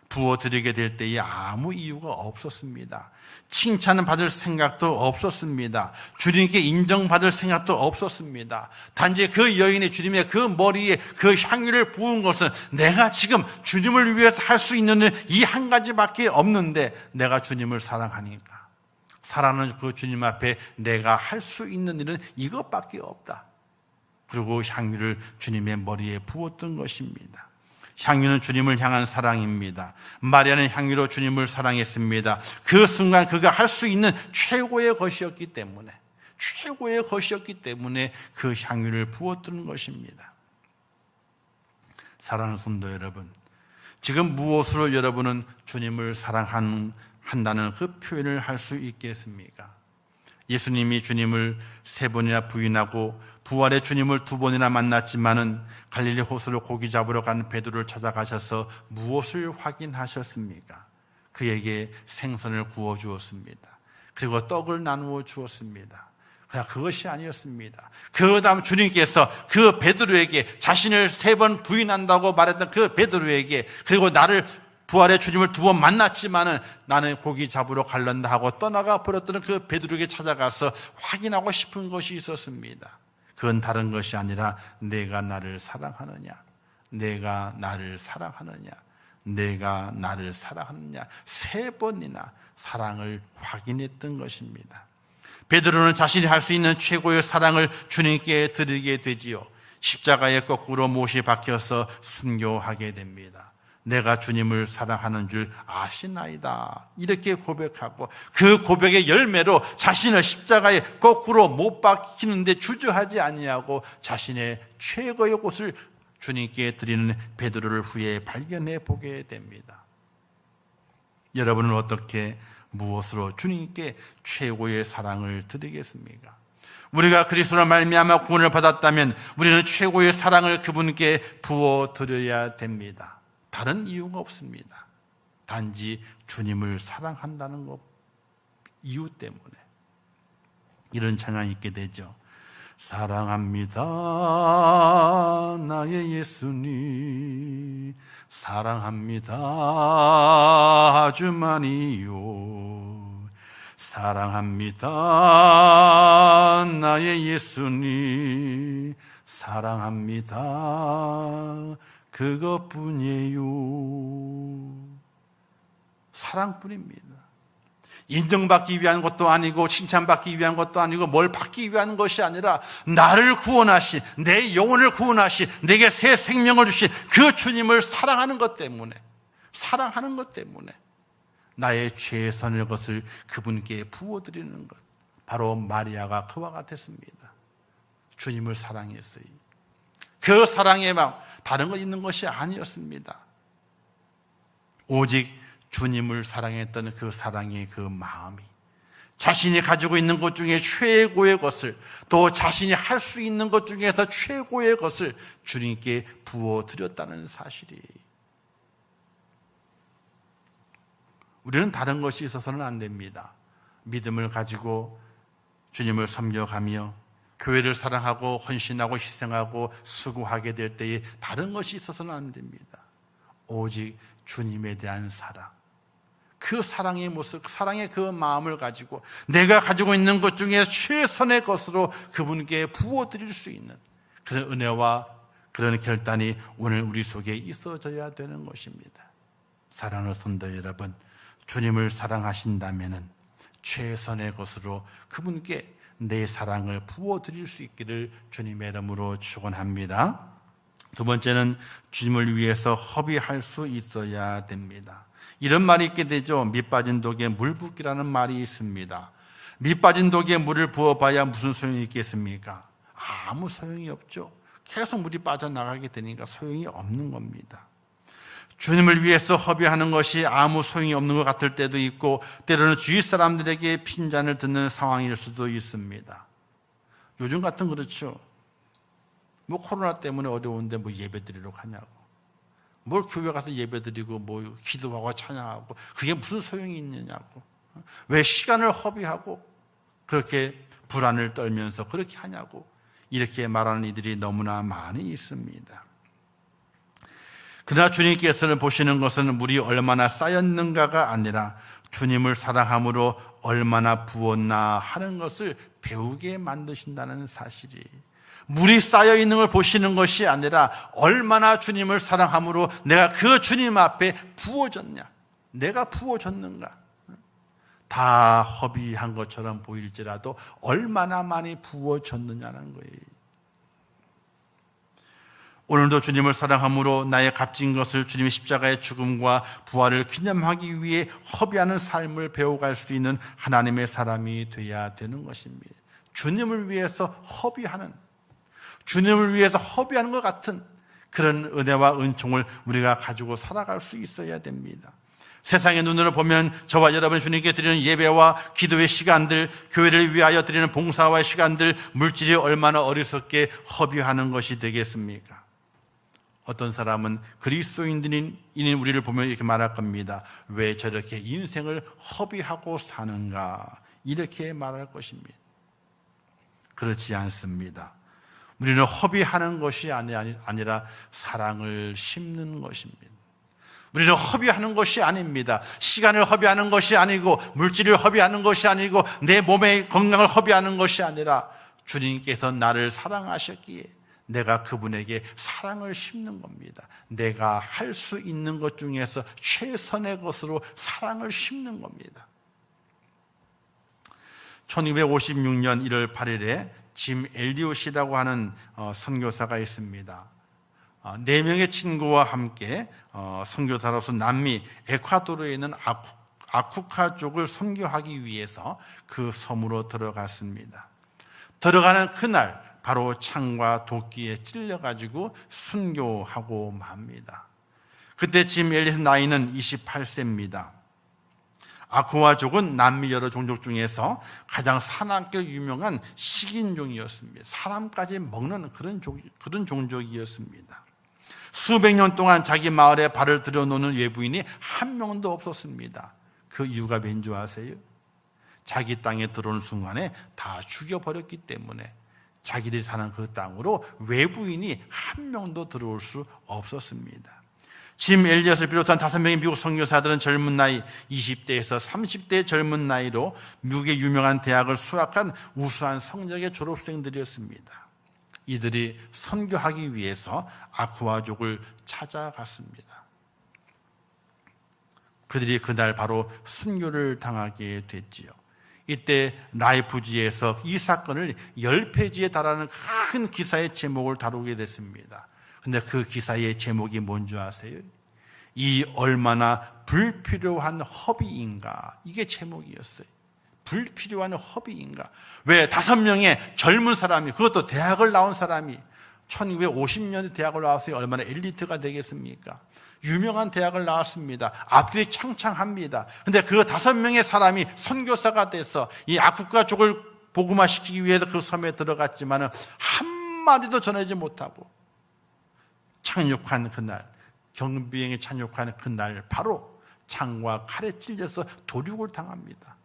부어드리게 될 때에 아무 이유가 없었습니다. 칭찬을 받을 생각도 없었습니다. 주님께 인정받을 생각도 없었습니다. 단지 그 여인이 주님의 그 머리에 그 향유를 부은 것은 내가 지금 주님을 위해서 할 수 있는 일 이 한 가지밖에 없는데 내가 주님을 사랑하니까 사랑하는 그 주님 앞에 내가 할 수 있는 일은 이것밖에 없다. 그리고 향유를 주님의 머리에 부었던 것입니다. 향유는 주님을 향한 사랑입니다. 마리아는 향유로 주님을 사랑했습니다. 그 순간 그가 할 수 있는 최고의 것이었기 때문에 그 향유를 부었던 것입니다. 사랑하는 성도 여러분, 지금 무엇으로 여러분은 주님을 사랑한다는 그 표현을 할 수 있겠습니까? 예수님이 주님을 3번이나 부인하고 부활의 주님을 2번이나 만났지만은 갈릴리 호수로 고기 잡으러 간 베드로를 찾아가셔서 무엇을 확인하셨습니까? 그에게 생선을 구워 주었습니다. 그리고 떡을 나누어 주었습니다. 그러나 그것이 아니었습니다. 그 다음 주님께서 그 베드로에게 자신을 3번 부인한다고 말했던 그 베드로에게 그리고 나를 부활의 주님을 2번 만났지만은 나는 고기 잡으러 갈란다 하고 떠나가 버렸던 그 베드로에게 찾아가서 확인하고 싶은 것이 있었습니다. 그건 다른 것이 아니라 내가 나를 사랑하느냐, 내가 나를 사랑하느냐, 내가 나를 사랑하느냐 3번이나 사랑을 확인했던 것입니다. 베드로는 자신이 할 수 있는 최고의 사랑을 주님께 드리게 되지요. 십자가에 거꾸로 못이 박혀서 순교하게 됩니다. 내가 주님을 사랑하는 줄 아시나이다 이렇게 고백하고 그 고백의 열매로 자신을 십자가에 거꾸로 못 박히는데 주저하지 아니하고 자신의 최고의 곳을 주님께 드리는 베드로를 후에 발견해 보게 됩니다. 여러분은 어떻게 무엇으로 주님께 최고의 사랑을 드리겠습니까? 우리가 그리스도로 말미암아 구원을 받았다면 우리는 최고의 사랑을 그분께 부어드려야 됩니다. 다른 이유가 없습니다. 단지 주님을 사랑한다는 것 이유 때문에 이런 찬양이 있게 되죠. 사랑합니다 나의 예수님, 사랑합니다 아주 많이요, 사랑합니다 나의 예수님, 사랑합니다 그것뿐이에요. 사랑뿐입니다. 인정받기 위한 것도 아니고 칭찬받기 위한 것도 아니고 뭘 받기 위한 것이 아니라 나를 구원하신, 내 영혼을 구원하신, 내게 새 생명을 주신 그 주님을 사랑하는 것 때문에 나의 최선의 것을 그분께 부어드리는 것, 바로 마리아가 그와 같았습니다. 주님을 사랑했어요. 그 사랑의 마음, 다른 거 있는 것이 아니었습니다. 오직 주님을 사랑했던 그 사랑의 그 마음이 자신이 가지고 있는 것 중에 최고의 것을, 또 자신이 할 수 있는 것 중에서 최고의 것을 주님께 부어드렸다는 사실이, 우리는 다른 것이 있어서는 안 됩니다. 믿음을 가지고 주님을 섬겨가며 교회를 사랑하고 헌신하고 희생하고 수고하게 될 때에 다른 것이 있어서는 안 됩니다. 오직 주님에 대한 사랑, 그 사랑의 모습, 사랑의 그 마음을 가지고 내가 가지고 있는 것 중에 최선의 것으로 그분께 부어드릴 수 있는 그런 은혜와 그런 결단이 오늘 우리 속에 있어져야 되는 것입니다. 사랑하는 성도 여러분, 주님을 사랑하신다면 최선의 것으로 그분께 내 사랑을 부어드릴 수 있기를 주님의 이름으로 축원합니다. 두 번째는 주님을 위해서 허비할 수 있어야 됩니다. 이런 말이 있게 되죠. 밑 빠진 독에 물 붓기라는 말이 있습니다. 밑 빠진 독에 물을 부어봐야 무슨 소용이 있겠습니까? 아무 소용이 없죠. 계속 물이 빠져나가게 되니까 소용이 없는 겁니다. 주님을 위해서 허비하는 것이 아무 소용이 없는 것 같을 때도 있고, 때로는 주위 사람들에게 핀잔을 듣는 상황일 수도 있습니다. 요즘 같은 그렇죠. 뭐 코로나 때문에 어려운데 뭐 예배 드리러 가냐고, 뭘 교회 가서 예배 드리고 뭐 기도하고 찬양하고 그게 무슨 소용이 있느냐고, 왜 시간을 허비하고 그렇게 불안을 떨면서 그렇게 하냐고, 이렇게 말하는 이들이 너무나 많이 있습니다. 그러나 주님께서는 보시는 것은 물이 얼마나 쌓였는가가 아니라 주님을 사랑함으로 얼마나 부었나 하는 것을 배우게 만드신다는 사실이, 물이 쌓여 있는 걸 보시는 것이 아니라 얼마나 주님을 사랑함으로 내가 그 주님 앞에 부어졌냐, 내가 부어졌는가, 다 허비한 것처럼 보일지라도 얼마나 많이 부어졌느냐는 거예요. 오늘도 주님을 사랑함으로 나의 값진 것을 주님의 십자가의 죽음과 부활을 기념하기 위해 허비하는 삶을 배워갈 수 있는 하나님의 사람이 되어야 되는 것입니다. 주님을 위해서 허비하는, 주님을 위해서 허비하는 것 같은 그런 은혜와 은총을 우리가 가지고 살아갈 수 있어야 됩니다. 세상의 눈으로 보면 저와 여러분이 주님께 드리는 예배와 기도의 시간들, 교회를 위하여 드리는 봉사와 시간들, 물질이 얼마나 어리석게 허비하는 것이 되겠습니까? 어떤 사람은 그리스도인인 우리를 보면 이렇게 말할 겁니다. 왜 저렇게 인생을 허비하고 사는가, 이렇게 말할 것입니다. 그렇지 않습니다. 우리는 허비하는 것이 아니라 사랑을 심는 것입니다. 우리는 허비하는 것이 아닙니다. 시간을 허비하는 것이 아니고, 물질을 허비하는 것이 아니고, 내 몸의 건강을 허비하는 것이 아니라 주님께서 나를 사랑하셨기에 내가 그분에게 사랑을 심는 겁니다. 내가 할 수 있는 것 중에서 최선의 것으로 사랑을 심는 겁니다. 1956년 1월 8일에 짐 엘리엇이라고 하는 선교사가 있습니다. 4명의 친구와 함께 선교사로서 남미 에콰도르에 있는 아쿠카 쪽을 선교하기 위해서 그 섬으로 들어갔습니다. 들어가는 그날 바로 창과 도끼에 찔려가지고 순교하고 맙니다. 그때 짐 엘리엇의 나이는 28세입니다. 아쿠아족은 남미 여러 종족 중에서 가장 사납게 유명한 식인종이었습니다. 사람까지 먹는 그런 종족이었습니다. 수백 년 동안 자기 마을에 발을 들여놓는 외부인이 한 명도 없었습니다. 그 이유가 왠 줄 아세요? 자기 땅에 들어오는 순간에 다 죽여버렸기 때문에 자기들이 사는 그 땅으로 외부인이 한 명도 들어올 수 없었습니다. 짐 엘리엇을 비롯한 5명의 미국 선교사들은 젊은 나이 20대에서 30대 젊은 나이로 미국의 유명한 대학을 수학한 우수한 성적의 졸업생들이었습니다. 이들이 선교하기 위해서 아쿠아족을 찾아갔습니다. 그들이 그날 바로 순교를 당하게 됐지요. 이때 라이프지에서 이 사건을 10페이지에 달하는 큰 기사의 제목을 다루게 됐습니다. 근데 그 기사의 제목이 뭔지 아세요? 이 얼마나 불필요한 허비인가. 이게 제목이었어요. 불필요한 허비인가. 왜 5명의 젊은 사람이, 그것도 대학을 나온 사람이 1950년대 대학을 나왔어요. 얼마나 엘리트가 되겠습니까? 유명한 대학을 나왔습니다. 앞길이 창창합니다. 근데 그 5명의 사람이 선교사가 돼서 이 아쿠카족을 복음화시키기 위해서 그 섬에 들어갔지만 한마디도 전하지 못하고 착륙한 그날, 경비행에 착륙한 그날 바로 창과 칼에 찔려서 도륙을 당합니다.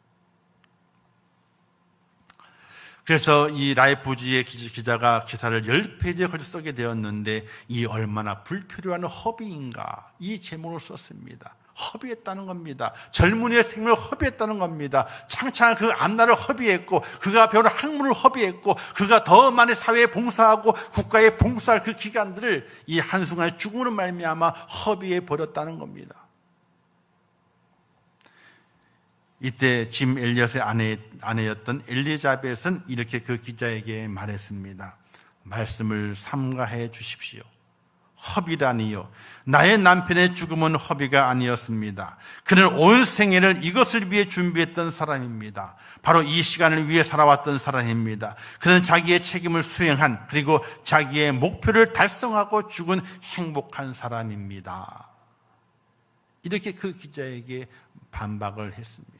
그래서 이 라이프지의 기자가 기사를 10페이지에 걸쳐 쓰게 되었는데 이 얼마나 불필요한 허비인가, 이 제목을 썼습니다. 허비했다는 겁니다. 젊은이의 생명을 허비했다는 겁니다. 창창한 그 앞날을 허비했고, 그가 배운 학문을 허비했고, 그가 더 많은 사회에 봉사하고 국가에 봉사할 그 기간들을 이 한순간에 죽음으로 말미암아 허비해 버렸다는 겁니다. 이때 짐 엘리엇의 아내였던 엘리자벳은 이렇게 그 기자에게 말했습니다. 말씀을 삼가해 주십시오. 허비라니요, 나의 남편의 죽음은 허비가 아니었습니다. 그는 온 생애를 이것을 위해 준비했던 사람입니다. 바로 이 시간을 위해 살아왔던 사람입니다. 그는 자기의 책임을 수행한, 그리고 자기의 목표를 달성하고 죽은 행복한 사람입니다. 이렇게 그 기자에게 반박을 했습니다.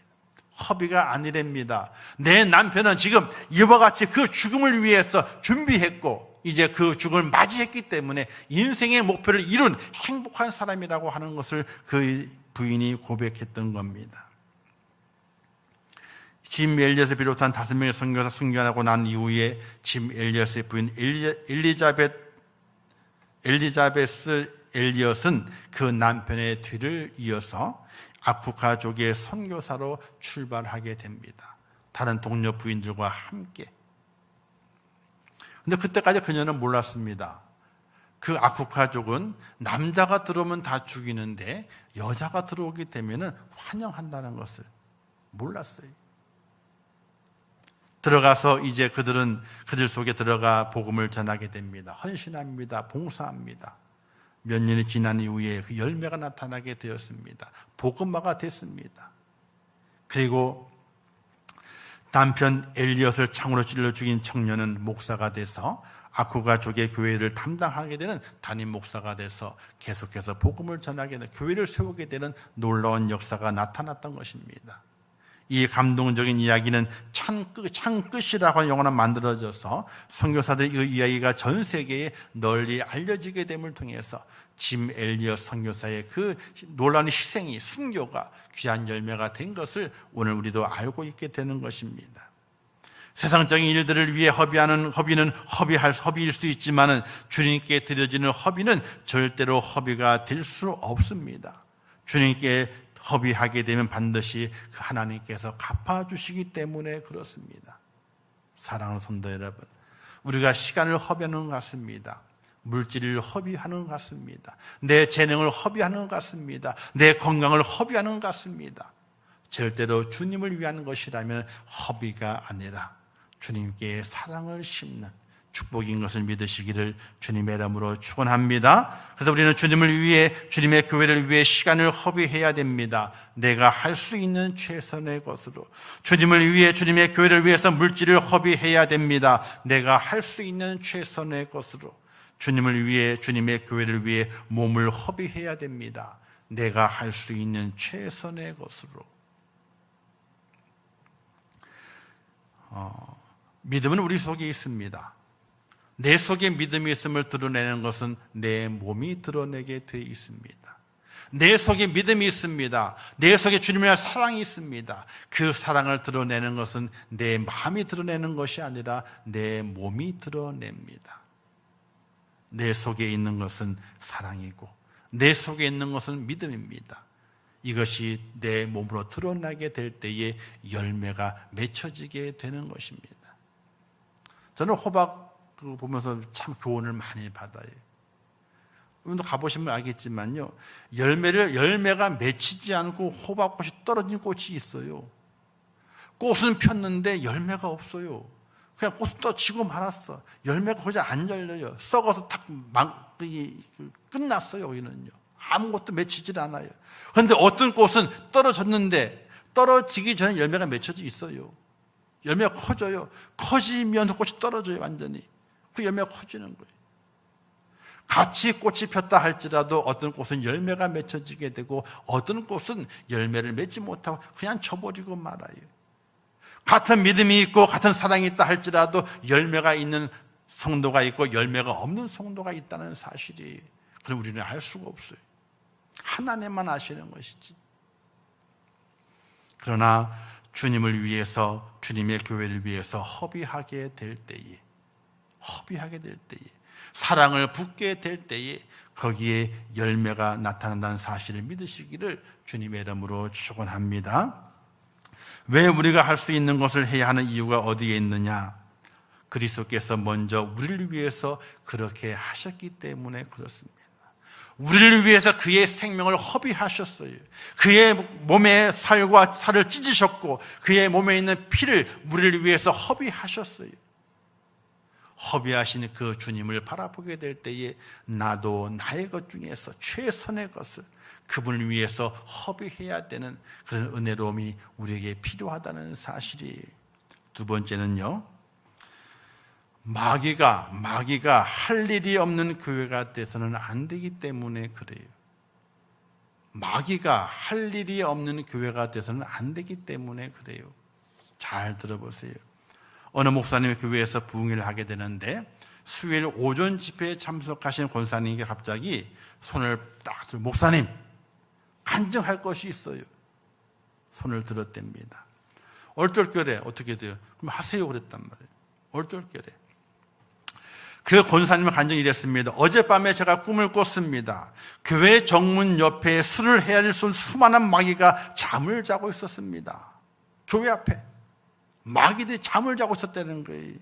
허비가 아니랍니다. 내 남편은 지금 이와 같이 그 죽음을 위해서 준비했고 이제 그 죽음을 맞이했기 때문에 인생의 목표를 이룬 행복한 사람이라고 하는 것을 그 부인이 고백했던 겁니다. 짐 엘리엇을 비롯한 5명의 선교사 순교하고 난 이후에 짐 엘리엇의 부인 엘리자베스 엘리엇은 그 남편의 뒤를 이어서 아쿠카족의 선교사로 출발하게 됩니다. 다른 동료 부인들과 함께. 근데 그때까지 그녀는 몰랐습니다. 그 아쿠카족은 남자가 들어오면 다 죽이는데 여자가 들어오기 되면 환영한다는 것을 몰랐어요. 들어가서 이제 그들 속에 들어가 복음을 전하게 됩니다. 헌신합니다. 봉사합니다. 몇 년이 지난 이후에 그 열매가 나타나게 되었습니다. 복음화가 됐습니다. 그리고 남편 엘리엇을 창으로 찔러 죽인 청년은 목사가 돼서 아쿠가족의 교회를 담당하게 되는 담임 목사가 돼서 계속해서 복음을 전하게 되는, 교회를 세우게 되는 놀라운 역사가 나타났던 것입니다. 이 감동적인 이야기는 창끝이라고 하는 영어로 만들어져서 선교사들의 이 이야기가 전 세계에 널리 알려지게 됨을 통해서 짐 엘리엇 선교사의 그 놀라운 희생이, 순교가 귀한 열매가 된 것을 오늘 우리도 알고 있게 되는 것입니다. 세상적인 일들을 위해 허비하는 허비는 허비일 수 있지만은 주님께 드려지는 허비는 절대로 허비가 될 수 없습니다. 주님께 허비하게 되면 반드시 하나님께서 갚아주시기 때문에 그렇습니다. 사랑하는 성도 여러분, 우리가 시간을 허비하는 것 같습니다. 물질을 허비하는 것 같습니다. 내 재능을 허비하는 것 같습니다. 내 건강을 허비하는 것 같습니다. 절대로 주님을 위한 것이라면 허비가 아니라 주님께 사랑을 심는 축복인 것을 믿으시기를 주님의 이름으로 축원합니다. 그래서 우리는 주님을 위해, 주님의 교회를 위해 시간을 허비해야 됩니다. 내가 할 수 있는 최선의 것으로. 주님을 위해, 주님의 교회를 위해서 물질을 허비해야 됩니다. 내가 할 수 있는 최선의 것으로. 주님을 위해, 주님의 교회를 위해 몸을 허비해야 됩니다. 내가 할 수 있는 최선의 것으로. 믿음은 우리 속에 있습니다. 내 속에 믿음이 있음을 드러내는 것은 내 몸이 드러내게 되어 있습니다. 내 속에 믿음이 있습니다. 내 속에 주님에 대한 사랑이 있습니다. 그 사랑을 드러내는 것은 내 마음이 드러내는 것이 아니라 내 몸이 드러냅니다. 내 속에 있는 것은 사랑이고 내 속에 있는 것은 믿음입니다. 이것이 내 몸으로 드러나게 될 때에 열매가 맺혀지게 되는 것입니다. 저는 호박 그거 보면서 참 교훈을 많이 받아요. 여러분도 가보시면 알겠지만요, 열매가 맺히지 않고 호박꽃이 떨어진 꽃이 있어요. 꽃은 폈는데 열매가 없어요. 그냥 꽃은 떠지고 말았어. 열매가 거의 안 열려요. 썩어서 끝났어요. 여기는요, 아무것도 맺히질 않아요. 그런데 어떤 꽃은 떨어졌는데 떨어지기 전에 열매가 맺혀져 있어요. 열매가 커져요. 커지면서 꽃이 떨어져요. 완전히 그 열매가 커지는 거예요. 같이 꽃이 폈다 할지라도 어떤 꽃은 열매가 맺혀지게 되고 어떤 꽃은 열매를 맺지 못하고 그냥 쳐버리고 말아요. 같은 믿음이 있고 같은 사랑이 있다 할지라도 열매가 있는 성도가 있고 열매가 없는 성도가 있다는 사실이, 그럼 우리는 알 수가 없어요. 하나님만 아시는 것이지. 그러나 주님을 위해서, 주님의 교회를 위해서 허비하게 될 때에, 사랑을 붓게 될 때에 거기에 열매가 나타난다는 사실을 믿으시기를 주님의 이름으로 축원합니다. 왜 우리가 할 수 있는 것을 해야 하는 이유가 어디에 있느냐? 그리스도께서 먼저 우리를 위해서 그렇게 하셨기 때문에 그렇습니다. 우리를 위해서 그의 생명을 허비하셨어요. 그의 몸에 살과 살을 찢으셨고 그의 몸에 있는 피를 우리를 위해서 허비하셨어요. 허비하신 그 주님을 바라보게 될 때에 나도 나의 것 중에서 최선의 것을 그분을 위해서 허비해야 되는 그런 은혜로움이 우리에게 필요하다는 사실이. 두 번째는요, 마귀가 할 일이 없는 교회가 돼서는 안 되기 때문에 그래요. 마귀가 할 일이 없는 교회가 돼서는 안 되기 때문에 그래요. 잘 들어보세요. 어느 목사님의 교회에서 부흥회를 하게 되는데 수요일 오전 집회에 참석하신 권사님께 갑자기 손을 딱 들고, 목사님 간증할 것이 있어요. 손을 들었답니다. 얼떨결에 어떻게 돼요? 그럼 하세요 그랬단 말이에요. 얼떨결에 그 권사님의 간증이 이랬습니다. 어젯밤에 제가 꿈을 꿨습니다. 교회 정문 옆에 술을 헤아릴 수많은 마귀가 잠을 자고 있었습니다. 교회 앞에 마귀들이 잠을 자고 있었다는 거예요.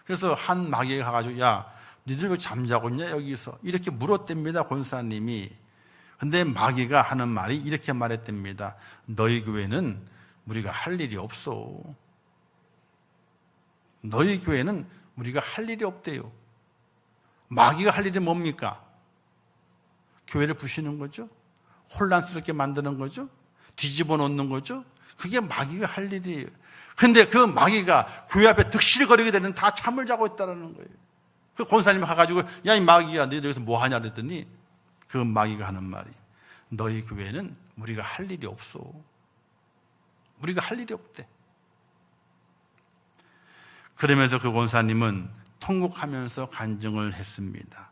그래서 한 마귀가 가가지고, 야, 니들 왜 잠자고 있냐 여기서, 이렇게 물었답니다. 권사님이. 근데 마귀가 하는 말이 이렇게 말했답니다. 너희 교회는 우리가 할 일이 없어. 너희 교회는 우리가 할 일이 없대요. 마귀가 할 일이 뭡니까? 교회를 부시는 거죠. 혼란스럽게 만드는 거죠. 뒤집어 놓는 거죠. 그게 마귀가 할 일이에요. 근데 그 마귀가 교회 앞에 득실거리게 되는 다 잠을 자고 있다는 거예요. 그 권사님이 가가지고, 야, 이 마귀야, 너희들 여기서 뭐 하냐 그랬더니 그 마귀가 하는 말이, 너희 교회는 우리가 할 일이 없어. 우리가 할 일이 없대. 그러면서 그 권사님은 통곡하면서 간증을 했습니다.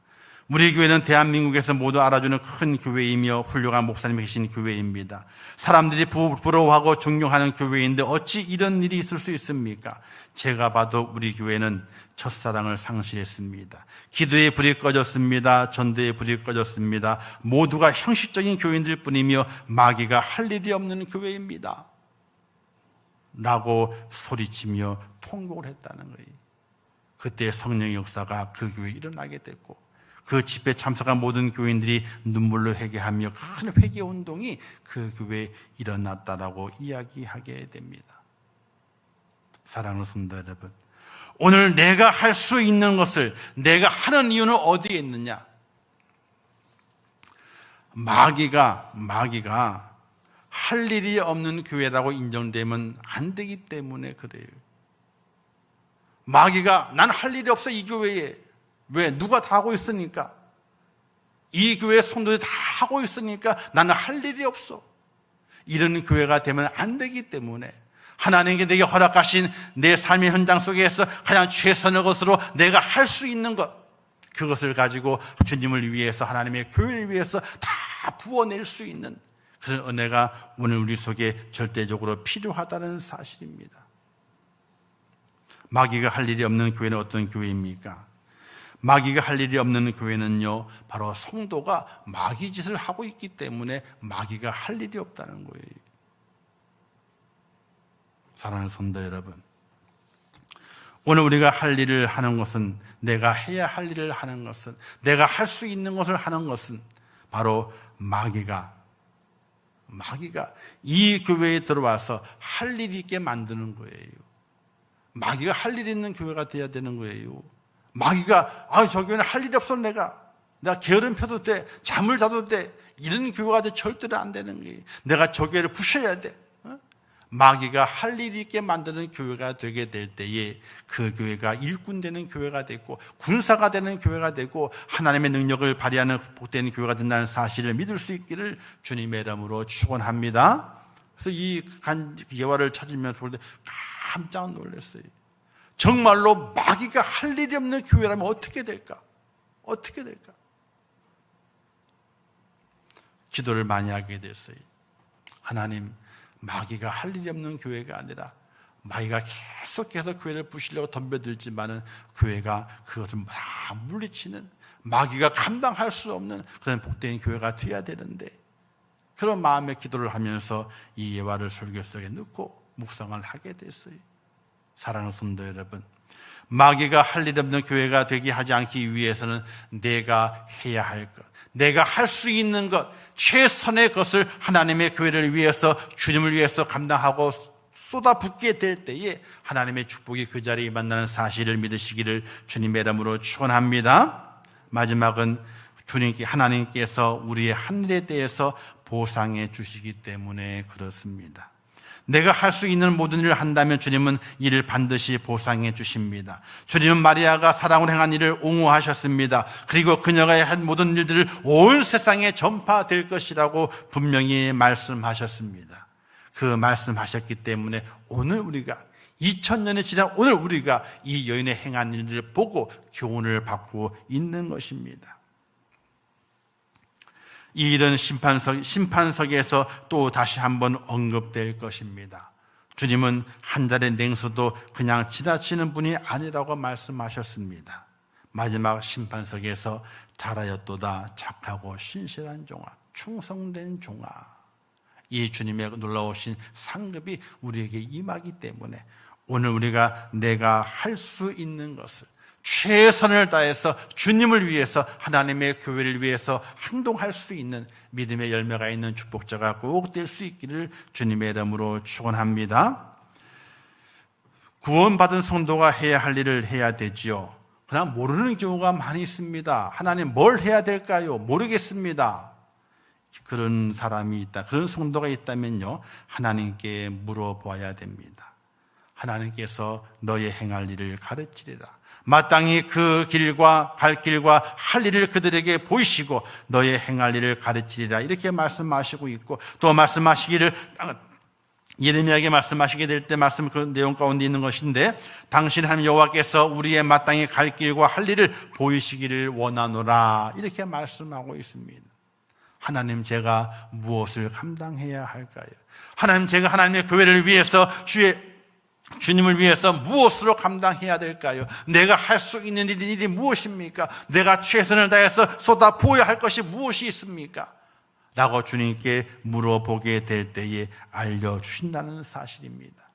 우리 교회는 대한민국에서 모두 알아주는 큰 교회이며 훌륭한 목사님이 계신 교회입니다. 사람들이 부러워하고 존경하는 교회인데 어찌 이런 일이 있을 수 있습니까? 제가 봐도 우리 교회는 첫사랑을 상실했습니다. 기도의 불이 꺼졌습니다. 전도의 불이 꺼졌습니다. 모두가 형식적인 교인들 뿐이며 마귀가 할 일이 없는 교회입니다. 라고 소리치며 통곡을 했다는 거예요. 그때 성령의 역사가 그 교회에 일어나게 됐고 그 집회에 참석한 모든 교인들이 눈물로 회개하며 큰 회개 운동이 그 교회에 일어났다라고 이야기하게 됩니다. 사랑하는 성도 여러분, 오늘 내가 할 수 있는 것을 내가 하는 이유는 어디에 있느냐? 마귀가 할 일이 없는 교회라고 인정되면 안 되기 때문에 그래요. 마귀가 난 할 일이 없어 이 교회에. 왜? 누가 다 하고 있으니까. 이 교회 성도들이 다 하고 있으니까 나는 할 일이 없어. 이런 교회가 되면 안 되기 때문에 하나님께 내게 허락하신 내 삶의 현장 속에서 가장 최선의 것으로 내가 할 수 있는 것, 그것을 가지고 주님을 위해서, 하나님의 교회를 위해서 다 부어낼 수 있는 그런 은혜가 오늘 우리 속에 절대적으로 필요하다는 사실입니다. 마귀가 할 일이 없는 교회는 어떤 교회입니까? 마귀가 할 일이 없는 교회는요, 바로 성도가 마귀 짓을 하고 있기 때문에 마귀가 할 일이 없다는 거예요. 사랑하는 성도 여러분, 오늘 우리가 할 일을 하는 것은, 내가 해야 할 일을 하는 것은, 내가 할 수 있는 것을 하는 것은 바로 마귀가 이 교회에 들어와서 할 일이 있게 만드는 거예요. 마귀가 할 일 있는 교회가 돼야 되는 거예요. 마귀가 저 교회는 할 일이 없어, 내가 게으름 펴도 돼, 잠을 자도 돼, 이런 교회가 절대로 안 되는 거예요. 내가 저 교회를 부셔야 돼. 마귀가 할 일이 있게 만드는 교회가 되게 될 때에 그 교회가 일꾼 되는 교회가 되고 군사가 되는 교회가 되고 하나님의 능력을 발휘하는 복된 교회가 된다는 사실을 믿을 수 있기를 주님의 이름으로 축원합니다. 그래서 이 예화를 찾으면서 볼 때 깜짝 놀랐어요. 정말로 마귀가 할 일이 없는 교회라면 어떻게 될까? 어떻게 될까? 기도를 많이 하게 됐어요. 하나님, 마귀가 할 일이 없는 교회가 아니라 마귀가 계속해서 교회를 부시려고 덤벼들지만은 교회가 그것을 다 물리치는, 마귀가 감당할 수 없는 그런 복된 교회가 되어야 되는데, 그런 마음의 기도를 하면서 이 예화를 설교 속에 넣고 묵상을 하게 됐어요. 사랑하는 성도 여러분, 마귀가 할 일 없는 교회가 되게 하지 않기 위해서는 내가 해야 할 것, 내가 할 수 있는 것, 최선의 것을 하나님의 교회를 위해서, 주님을 위해서 감당하고 쏟아붓게 될 때에 하나님의 축복이 그 자리에 임한다는 사실을 믿으시기를 주님의 이름으로 축원합니다. 마지막은 하나님께서 우리의 한 일에 대해서 보상해 주시기 때문에 그렇습니다. 내가 할 수 있는 모든 일을 한다면 주님은 이를 반드시 보상해 주십니다. 주님은 마리아가 사랑으로 행한 일을 옹호하셨습니다. 그리고 그녀가 한 모든 일들을 온 세상에 전파될 것이라고 분명히 말씀하셨습니다. 그 말씀하셨기 때문에 오늘 우리가 2000년이 지난 오늘 우리가 이 여인의 행한 일들을 보고 교훈을 받고 있는 것입니다. 이 일은 심판석에서 또 다시 한번 언급될 것입니다. 주님은 한 달의 냉수도 그냥 지나치는 분이 아니라고 말씀하셨습니다. 마지막 심판석에서 잘하였도다 착하고 신실한 종아, 충성된 종아, 이 주님의 놀라우신 상급이 우리에게 임하기 때문에 오늘 우리가 내가 할 수 있는 것을 최선을 다해서 주님을 위해서, 하나님의 교회를 위해서 행동할 수 있는 믿음의 열매가 있는 축복자가 꼭 될 수 있기를 주님의 이름으로 축원합니다. 구원받은 성도가 해야 할 일을 해야 되지요. 그러나 모르는 경우가 많이 있습니다. 하나님, 뭘 해야 될까요? 모르겠습니다. 그런 사람이 있다, 그런 성도가 있다면요, 하나님께 물어봐야 됩니다. 하나님께서 너의 행할 일을 가르치리라. 마땅히 그 길과 갈 길과 할 일을 그들에게 보이시고 너의 행할 일을 가르치리라, 이렇게 말씀하시고 있고, 또 말씀하시기를 예레미야에게 말씀하시게 될 때 말씀 그 내용 가운데 있는 것인데, 당신 하나님 여호와께서 우리의 마땅히 갈 길과 할 일을 보이시기를 원하노라, 이렇게 말씀하고 있습니다. 하나님, 제가 무엇을 감당해야 할까요? 하나님, 제가 하나님의 교회를 위해서 주님을 위해서 무엇으로 감당해야 될까요? 내가 할 수 있는 일이 무엇입니까? 내가 최선을 다해서 쏟아부어야 할 것이 무엇이 있습니까? 라고 주님께 물어보게 될 때에 알려주신다는 사실입니다.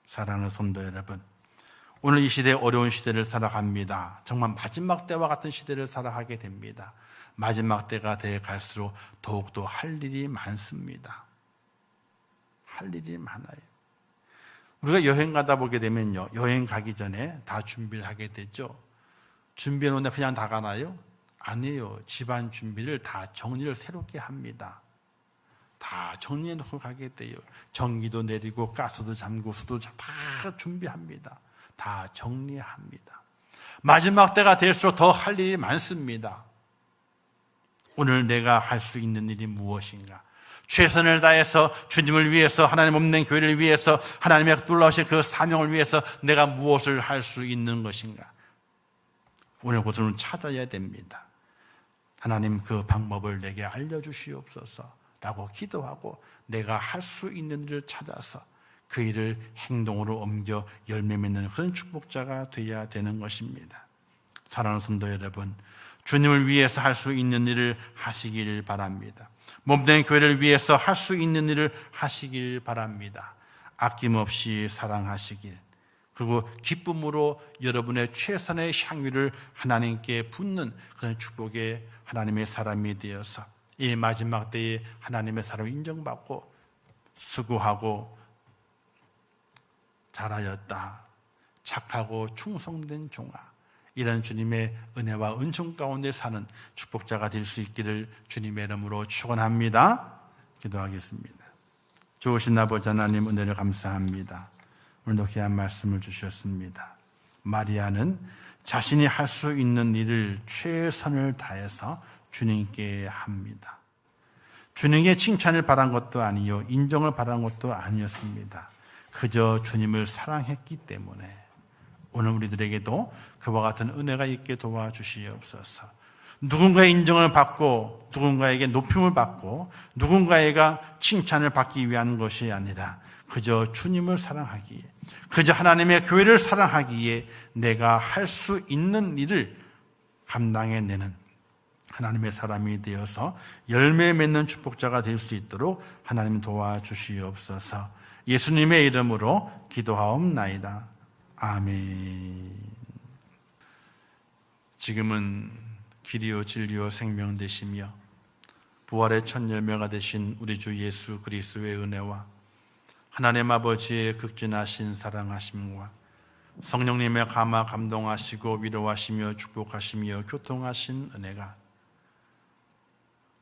사랑하는 성도 여러분, 오늘 이 시대, 어려운 시대를 살아갑니다. 정말 마지막 때와 같은 시대를 살아가게 됩니다. 마지막 때가 되어 갈수록 더욱더 할 일이 많습니다. 할 일이 많아요. 우리가 여행 가다 보게 되면요, 여행 가기 전에 다 준비를 하게 되죠. 준비해 놓는데 그냥 다 가나요? 아니에요. 집안 준비를 다 정리를 새롭게 합니다. 다 정리해 놓고 가게 돼요. 전기도 내리고 가스도 잠그고 수도 다 준비합니다. 다 정리합니다. 마지막 때가 될수록 더 할 일이 많습니다. 오늘 내가 할 수 있는 일이 무엇인가? 최선을 다해서 주님을 위해서, 하나님 없는 교회를 위해서, 하나님의 놀라우신 그 사명을 위해서 내가 무엇을 할 수 있는 것인가? 오늘 그것을 찾아야 됩니다. 하나님, 그 방법을 내게 알려주시옵소서 라고 기도하고 내가 할 수 있는 일을 찾아서 그 일을 행동으로 옮겨 열매 맺는 그런 축복자가 되어야 되는 것입니다. 사랑하는 성도 여러분, 주님을 위해서 할 수 있는 일을 하시길 바랍니다. 몸된 교회를 위해서 할 수 있는 일을 하시길 바랍니다. 아낌없이 사랑하시길, 그리고 기쁨으로 여러분의 최선의 향유를 하나님께 붓는 그런 축복의 하나님의 사람이 되어서 이 마지막 때에 하나님의 사람을 인정받고 수고하고 잘하였다, 착하고 충성된 종아, 이런 주님의 은혜와 은총 가운데 사는 축복자가 될 수 있기를 주님의 이름으로 축원합니다. 기도하겠습니다. 좋으신 아버지 하나님, 은혜를 감사합니다. 오늘도 귀한 말씀을 주셨습니다. 마리아는 자신이 할 수 있는 일을 최선을 다해서 주님께 합니다. 주님의 칭찬을 바란 것도 아니요, 인정을 바란 것도 아니었습니다. 그저 주님을 사랑했기 때문에 오늘 우리들에게도 그와 같은 은혜가 있게 도와주시옵소서. 누군가의 인정을 받고 누군가에게 높임을 받고 누군가가 칭찬을 받기 위한 것이 아니라 그저 주님을 사랑하기에, 그저 하나님의 교회를 사랑하기에 내가 할 수 있는 일을 감당해내는 하나님의 사람이 되어서 열매 맺는 축복자가 될 수 있도록 하나님 도와주시옵소서. 예수님의 이름으로 기도하옵나이다. 아멘. 지금은 길이요 진리요 생명 되시며 부활의 첫 열매가 되신 우리 주 예수 그리스도의 은혜와 하나님 아버지의 극진하신 사랑하심과 성령님의 감화 감동하시고 위로하시며 축복하시며 교통하신 은혜가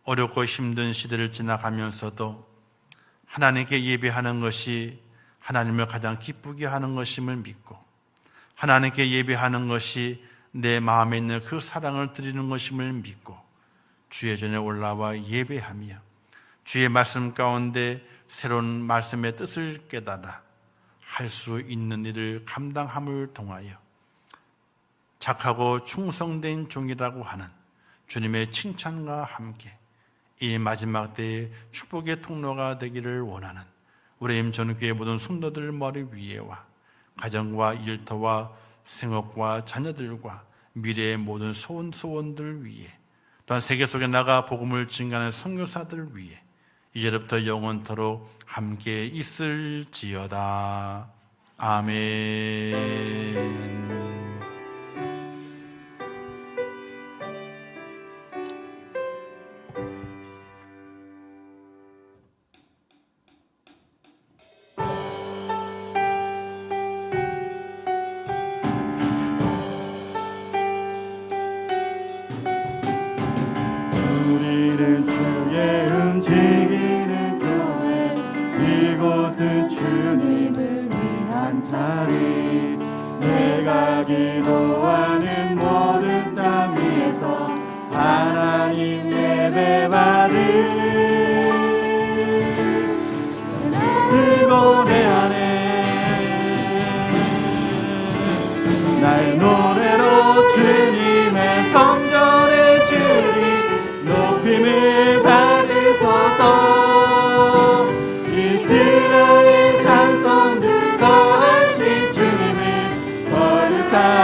어렵고 힘든 시대를 지나가면서도 하나님께 예배하는 것이 하나님을 가장 기쁘게 하는 것임을 믿고 하나님께 예배하는 것이 내 마음에 있는 그 사랑을 드리는 것임을 믿고 주의 전에 올라와 예배하며 주의 말씀 가운데 새로운 말씀의 뜻을 깨달아 할 수 있는 일을 감당함을 통하여 착하고 충성된 종이라고 하는 주님의 칭찬과 함께 이 마지막 때의 축복의 통로가 되기를 원하는 우리 임전교회 모든 성도들 머리 위에와 가정과 일터와 생업과 자녀들과 미래의 모든 소원들 위에 또한 세계 속에 나가 복음을 증가하는 선교사들 위에 이제부터 영원토록 함께 있을지어다. 아멘. 우리는 주의 움직이는 교회, 이곳은 주님을 위한 자리. 내가 기도하는 모든 땅 위에서 하나님 예배받을 그곳 내 안에 날 노래로 주님의 성전에 주리 높임을 받으소서. 이스라엘 찬송주 거하신 주님을 거룩하십니다.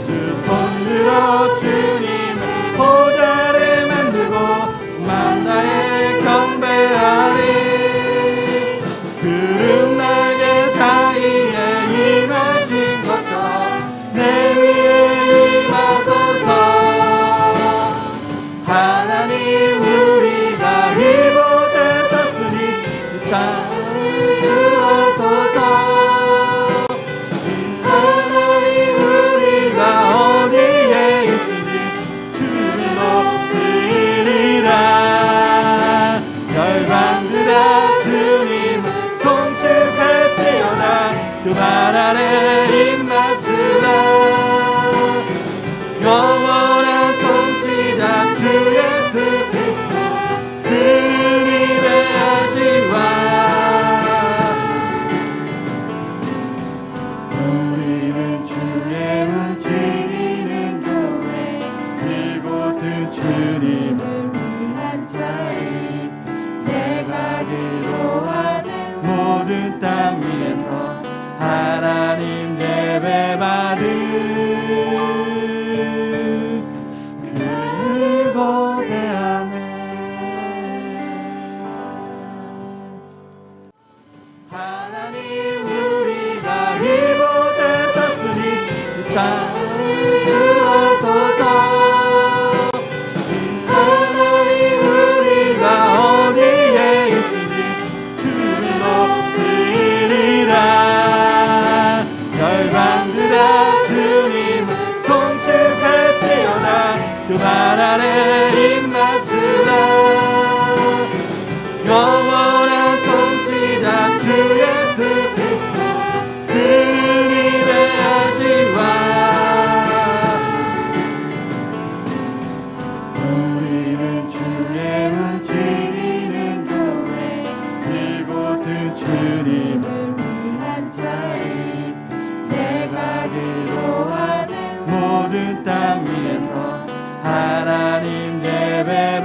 두 손 들어 주님을 보좌를 만들고 만다에 경배하리. 구름 날개 사이에 임하신 것처럼 내 위에 임하소서. 하나님 우리가 이곳에 섰으니 이 땅을 주하소서. 하나님 우리가 어디에 있든지 주를 높이리라. 열방들아 주님을 송축할지어다. 그 발 아래 입 맞추라. 영원한 통치자 주 예수 그리스도 그를 위대하시와. 우리는 주의 움직이는 교회, 이곳은 주님을 위한 자리. 내가 기도하는 모든 땅 위에서 하나님 예배받을 그곳 내 안에 하나님 그 땅 위에서 하나님 예배